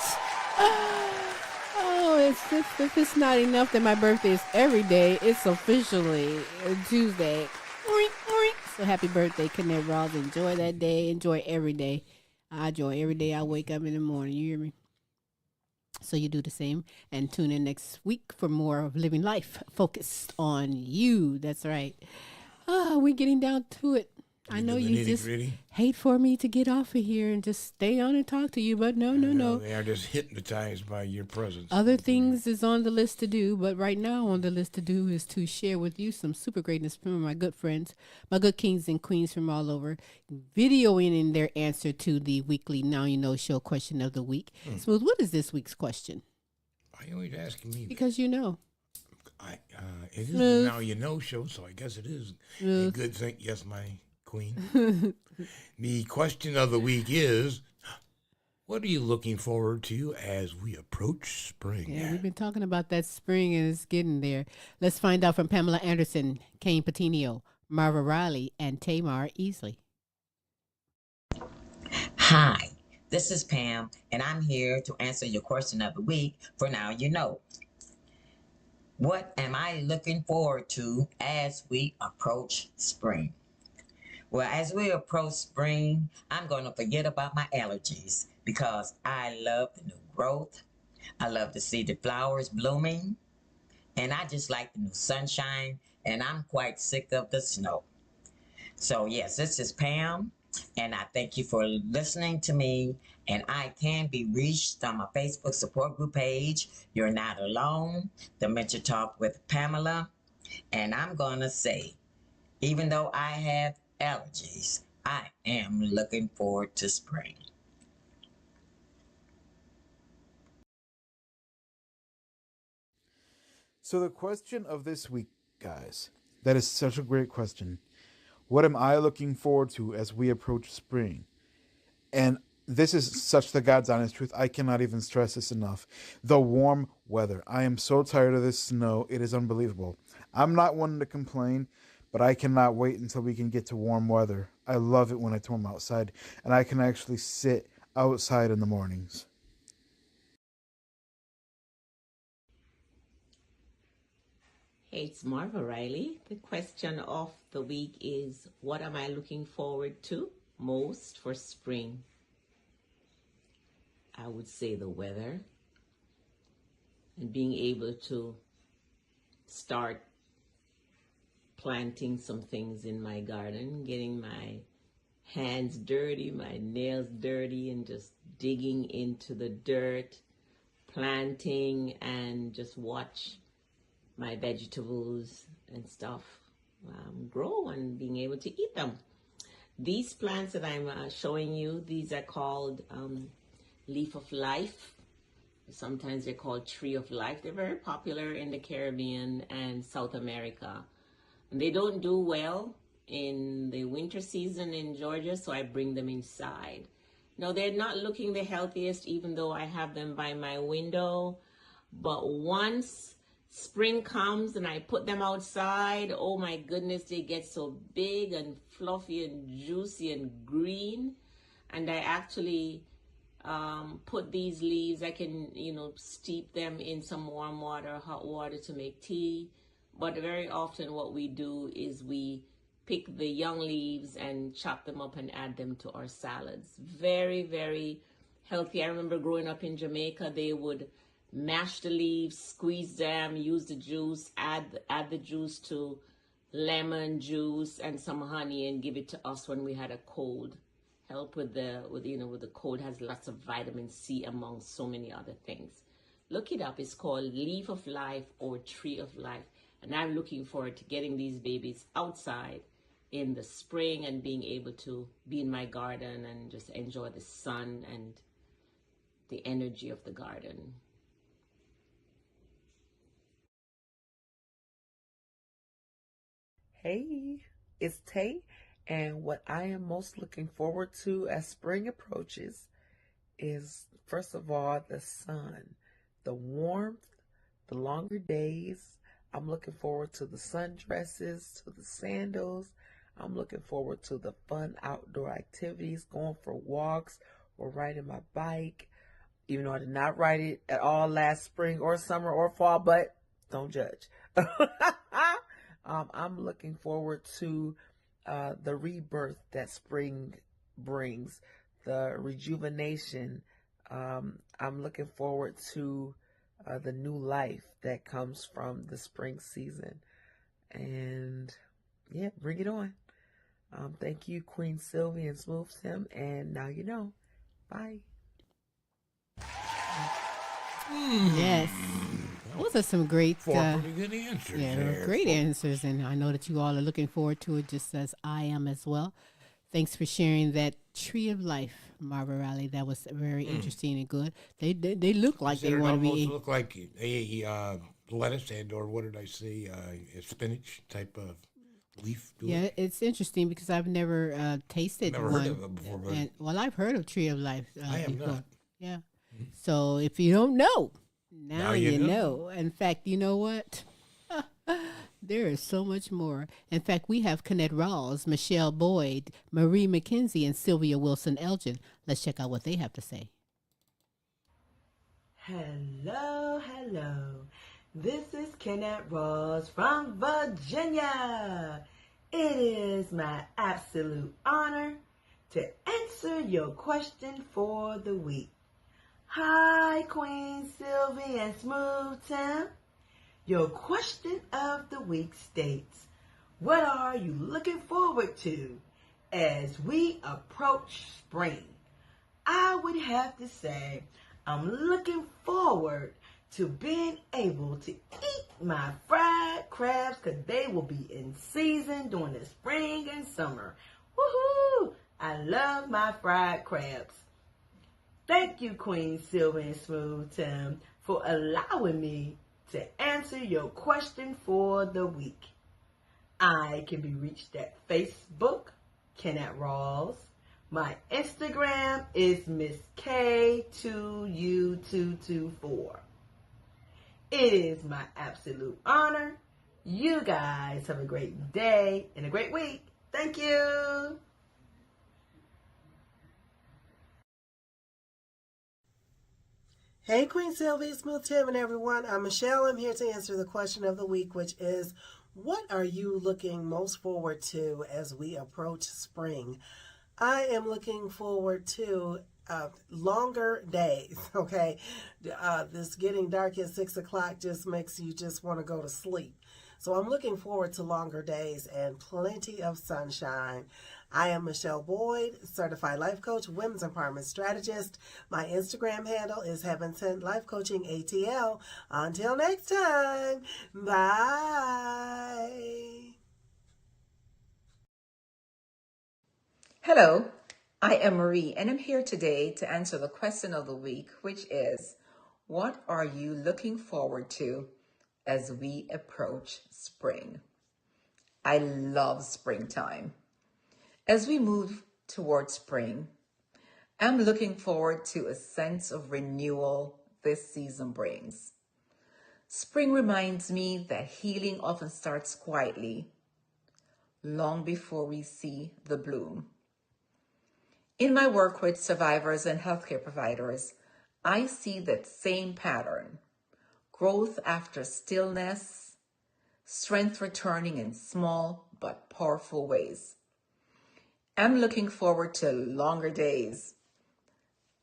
Oh, if it's not enough that my birthday is every day, it's officially Tuesday. So happy birthday, Kennette Rawls. Enjoy that day. Enjoy every day. I enjoy every day I wake up in the morning. You hear me? So you do the same, and tune in next week for more of Living Life focused on you. That's right. We're getting down to it. I know you just hate for me to get off of here and just stay on and talk to you, but no. They are just hypnotized by your presence. Other things is on the list to do, but right now on the list to do is to share with you some super greatness from my good friends, my good kings and queens from all over, videoing in their answer to the weekly Now You Know show question of the week. Smooth, what is this week's question? Why are you always asking me that? Because you know. It is the Now You Know show, so I guess it is a good thing. Yes, my queen. The question of the week is, what are you looking forward to as we approach spring? Yeah, we've been talking about that spring and it's getting there. Let's find out from Pamela Anderson, Kayne Petiniot, Marva Riley, and Tamar Easley. Hi, this is Pam, and I'm here to answer your question of the week for Now You Know. What am I looking forward to as we approach spring? Well, as we approach spring, I'm going to forget about my allergies because I love the new growth. I love to see the flowers blooming, and I just like the new sunshine, and I'm quite sick of the snow. So yes, this is Pam, and I thank you for listening to me, and I can be reached on my Facebook support group page, You're Not Alone, Dementia Talk with Pamela, and I'm going to say, even though I have allergies, I am looking forward to spring. So the question of this week, guys, that is such a great question. What am I looking forward to as we approach spring? And this is such the God's honest truth. I cannot even stress this enough. The warm weather. I am so tired of this snow. It is unbelievable. I'm not one to complain, but I cannot wait until we can get to warm weather. I love it when it's warm outside, and I can actually sit outside in the mornings. Hey, it's Marva Riley. The question of the week is, what am I looking forward to most for spring? I would say the weather and being able to start planting some things in my garden, getting my hands dirty, my nails dirty, and just digging into the dirt, planting, and just watch my vegetables and stuff grow and being able to eat them. These plants that I'm showing you, these are called leaf of life. Sometimes they're called tree of life. They're very popular in the Caribbean and South America. And they don't do well in the winter season in Georgia, so I bring them inside. Now, they're not looking the healthiest, even though I have them by my window. But once spring comes and I put them outside, oh my goodness, they get so big and fluffy and juicy and green. And I actually put these leaves, I can, steep them in some warm water, hot water to make tea. But very often what we do is we pick the young leaves and chop them up and add them to our salads. Very, very healthy. I remember growing up in Jamaica, they would mash the leaves, squeeze them, use the juice, add the juice to lemon juice and some honey and give it to us when we had a cold. Help with the cold, has lots of vitamin C among so many other things. Look it up. It's called Leaf of Life or Tree of Life. And I'm looking forward to getting these babies outside in the spring and being able to be in my garden and just enjoy the sun and the energy of the garden. Hey, it's Tay, and what I am most looking forward to as spring approaches is, first of all, the sun, the warmth, the longer days. I'm looking forward to the sundresses, to the sandals. I'm looking forward to the fun outdoor activities, going for walks or riding my bike, even though I did not ride it at all last spring or summer or fall, but don't judge. I'm looking forward to the rebirth that spring brings, the rejuvenation. I'm looking forward to the new life that comes from the spring season. And yeah, bring it on. Thank you, Queen Silvy and Smooth Tim. And now you know. Bye. Yes. Those are some great, pretty good answers. Yeah, great answers, and I know that you all are looking forward to it, just as I am as well. Thanks for sharing that Tree of Life, Marva Riley. That was very interesting and good. They look like they want to be. Almost look like a lettuce or what did I say? A spinach type of leaf. Yeah, it's interesting because I've never tasted Never one. heard of it before. But Well, I've heard of Tree of Life. I have before. not. Yeah. So if you don't know. Now you know. know. In fact, you know what? There is so much more. In fact, we have Kennette Rawls, Michele Boyd, Marie McKenzie, and Sylvia Wilson Elgin. Let's check out what they have to say. Hello, hello. This is Kennette Rawls from Virginia. It is my absolute honor to answer your question for the week. Hi, Queen Silvy and Smooth Tim. Your question of the week states, what are you looking forward to as we approach spring? I would have to say I'm looking forward to being able to eat my fried crabs because they will be in season during the spring and summer. Woohoo! I love my fried crabs. Thank you, Queen Silvy and Smooth Tim, for allowing me to answer your question for the week. I can be reached at Facebook, Kennette Rawls. My Instagram is Miss K2U224. It is my absolute honor. You guys have a great day and a great week. Thank you. Hey, Queen Silvy, Smooth Tim, and everyone. I'm Michelle. I'm here to answer the question of the week, which is, what are you looking most forward to as we approach spring? I am looking forward to longer days, okay? This getting dark at 6 o'clock just makes you just want to go to sleep. So I'm looking forward to longer days and plenty of sunshine. I am Michele Boyd, certified life coach, women's empowerment strategist. My Instagram handle is Heaven Sent Life Coaching ATL. Until next time, bye. Hello, I am Marie, and I'm here today to answer the question of the week, which is, what are you looking forward to as we approach spring? I love springtime. As we move towards spring, I'm looking forward to a sense of renewal this season brings. Spring reminds me that healing often starts quietly, long before we see the bloom. In my work with survivors and healthcare providers, I see that same pattern: growth after stillness, strength returning in small but powerful ways. I'm looking forward to longer days,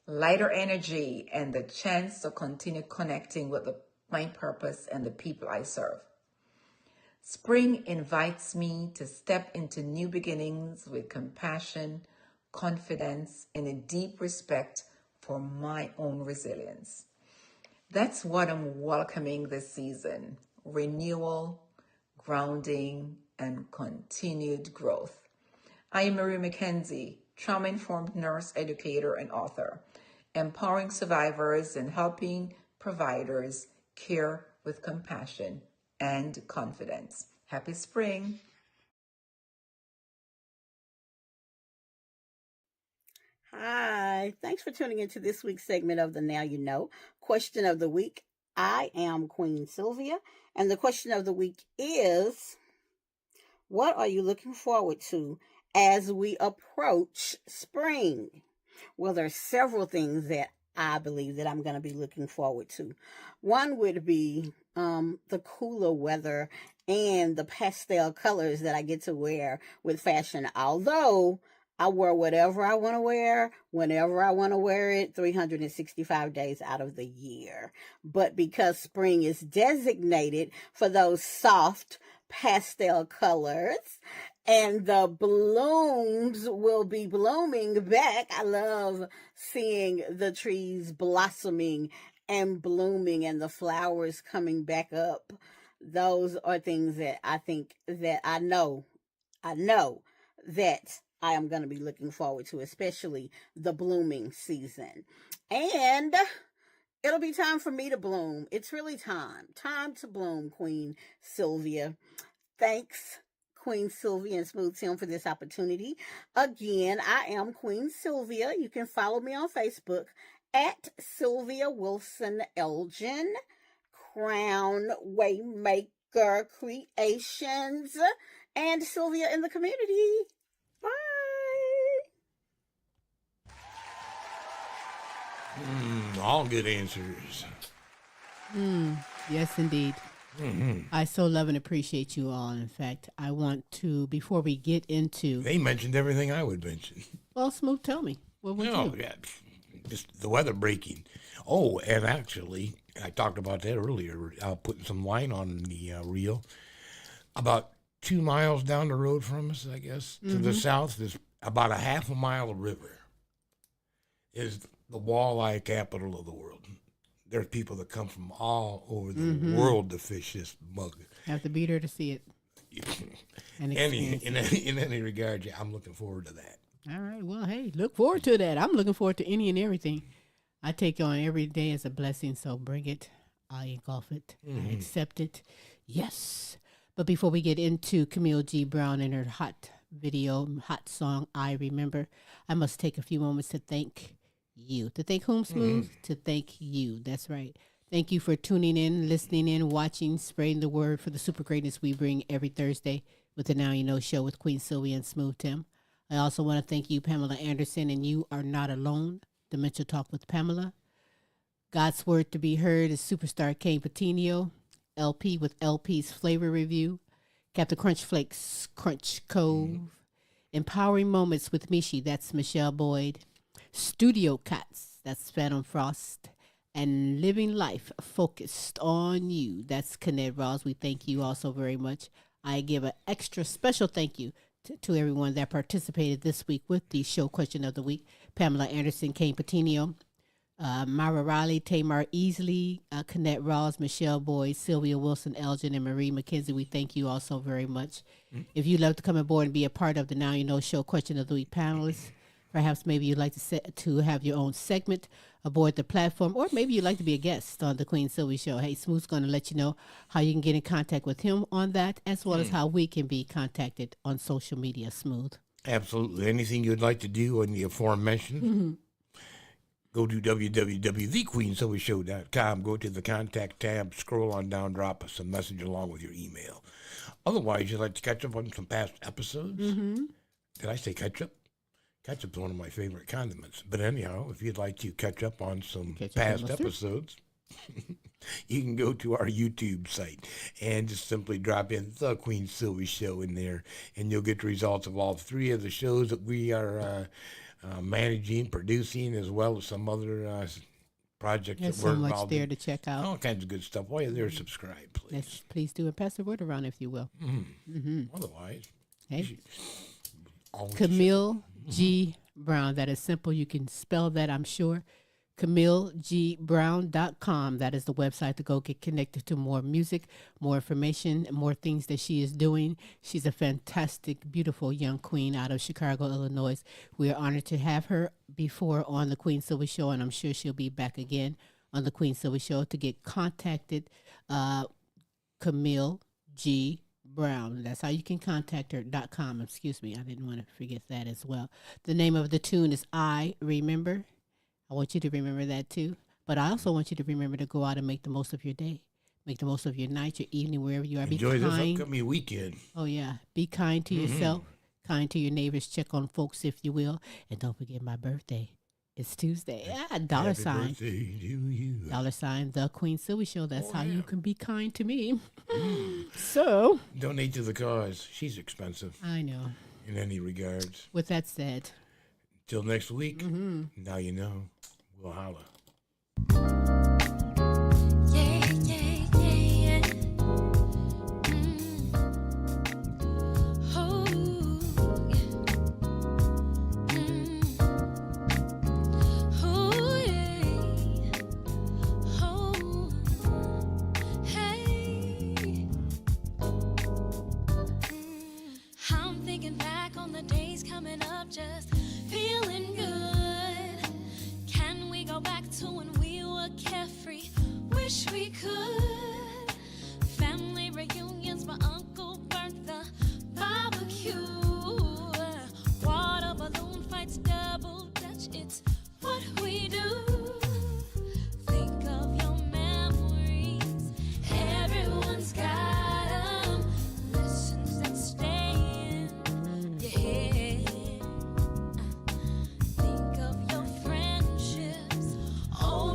lighter energy, and the chance to continue connecting with my purpose and the people I serve. Spring invites me to step into new beginnings with compassion, confidence, and a deep respect for my own resilience. That's what I'm welcoming this season: renewal, grounding, and continued growth. I am Marie McKenzie, trauma-informed nurse, educator, and author, empowering survivors and helping providers care with compassion and confidence. Happy spring. Hi, thanks for tuning into this week's segment of the Now You Know question of the week. I am Queen Sylvia, and the question of the week is, what are you looking forward to as we approach spring? Well, there's several things that I believe that I'm going to be looking forward to. One would be the cooler weather and the pastel colors that I get to wear with fashion. Although I wear whatever I want to wear, whenever I want to wear it, 365 days out of the year. But because spring is designated for those soft pastel colors, and the blooms will be blooming back. I love seeing the trees blossoming and blooming and the flowers coming back up. Those are things that I think that I know that I am going to be looking forward to, especially the blooming season. And it'll be time for me to bloom. It's really time to bloom, Queen Sylvia. Thanks, Queen Sylvia and Smooth Tim, for this opportunity. Again, I am Queen Sylvia. You can follow me on Facebook at Sylvia Wilson Elgin, Crown Waymaker Creations, and Sylvia in the community. Bye. All good answers. Yes, indeed. I so love and appreciate you all. In fact, I want to, before we get into... They mentioned everything I would mention. Well, Smooth, tell me. What would you? Yeah, just the weather breaking. Oh, and actually, I talked about that earlier, putting some line on the reel. About 2 miles down the road from us, I guess, to the south, there's about a half a mile of river. Is the walleye capital of the world. There's people that come from all over the world to fish this bug. Have to be there to see it. In any regard, yeah, I'm looking forward to that. All right. Well, hey, look forward to that. I'm looking forward to any and everything. I take on every day as a blessing, so bring it. I engulf it. I accept it. Yes. But before we get into Camille G. Brown and her hot song, I Remember, I must take a few moments to thank you. To thank whom, Smooth? To thank you. That's right. Thank you for tuning in, listening in, watching, spreading the word for the super greatness we bring every Thursday with the Now You Know show with Queen Sylvia and Smooth Tim. I also want to thank you, Pamela Anderson, and You Are Not Alone, Dementia Talk with Pamela. God's Word to Be Heard is superstar Kayne Petiniot, LP with LPs Flavor Review, Kaptain Krunchflakes, Krunch Kove, Empowering Moments with Michi, that's Michele Boyd, Studio Cuts, that's Fantom Frost, and living life focused on you. That's Kennette Rawls. We thank you also very much. I give an extra special thank you to everyone that participated this week with the show question of the week. Pamela Anderson, Kayne Petiniot, Myra Riley, Tamar Easley, Kennette Rawls, Michele Boyd, Sylvia Wilson, Elgin, and Marie McKenzie. We thank you also very much. If you'd love to come aboard and be a part of the Now You Know Show question of the week panelists, perhaps maybe you'd like to have your own segment aboard the platform, or maybe you'd like to be a guest on the Queen Silvy Show. Hey, Smooth's going to let you know how you can get in contact with him on that, as well as how we can be contacted on social media. Smooth. Absolutely. Anything you'd like to do on the aforementioned, go to www.thequeensilvyshow.com, go to the contact tab, scroll on down, drop us a message along with your email. Otherwise, you'd like to catch up on some past episodes. Did I say catch up? Ketchup's one of my favorite condiments. But anyhow, if you'd like to catch up on some past episodes, you can go to our YouTube site and just simply drop in The Queen Silvy Show in there, and you'll get the results of all three of the shows that we are managing, producing, as well as some other projects There's that we're so much involved there in. to check out. All kinds of good stuff. While you're there, subscribe, please. Yes, please do, and pass the word around if you will. Otherwise, hey, Camille G. Brown. That is simple. You can spell that, I'm sure. CamilleGBrown.com. That is the website to go get connected to more music, more information, more things that she is doing. She's a fantastic, beautiful young queen out of Chicago, Illinois. We are honored to have her before on the Queen Silvy Show, and I'm sure she'll be back again on the Queen Silvy Show. To get contacted, Camille G. Brown. That's how you can contact her.com. Excuse me. I didn't want to forget that as well. The name of the tune is I Remember. I want you to remember that too. But I also want you to remember to go out and make the most of your day. Make the most of your night, your evening, wherever you are. Enjoy be this kind. upcoming weekend. Oh, yeah. Be kind to yourself, kind to your neighbors. Check on folks if you will. And don't forget my birthday. It's Tuesday. Dollar Happy sign. birthday to you. Dollar sign, The Queen Silvy Show. That's how you can be kind to me. So. Donate to the cause. She's expensive. I know. In any regards. With that said. Till next week. Now you know. We'll holla. Just feeling good. Can we go back to when we were carefree? Wish we could. Family reunions, my uncle burnt the barbecue. Water balloon fights, double dutch, it's what we do. Think of your memories, everyone's got them. Lessons that stay in your head. Think of your friendships. Oh,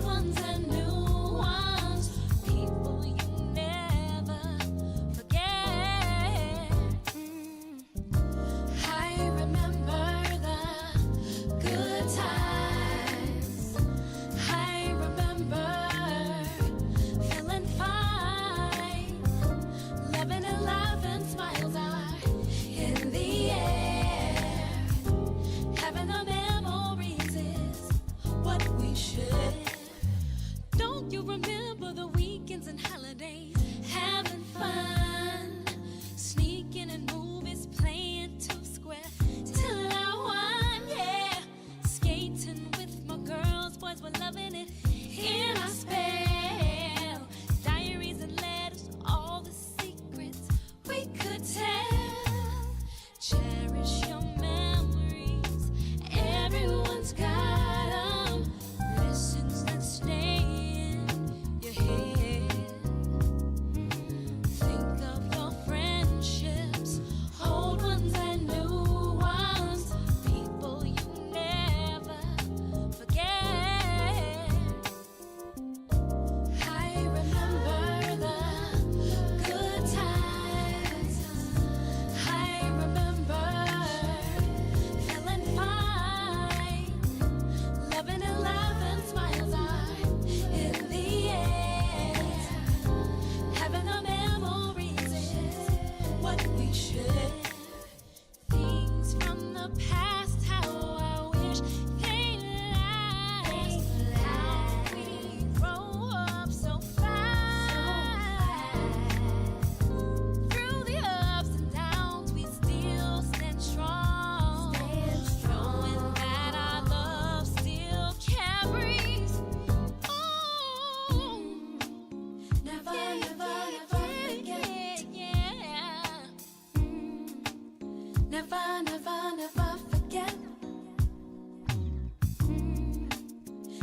Never, never, never forget.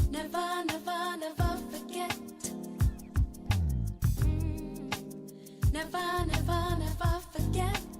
Never, never, never forget. Never, never, never forget.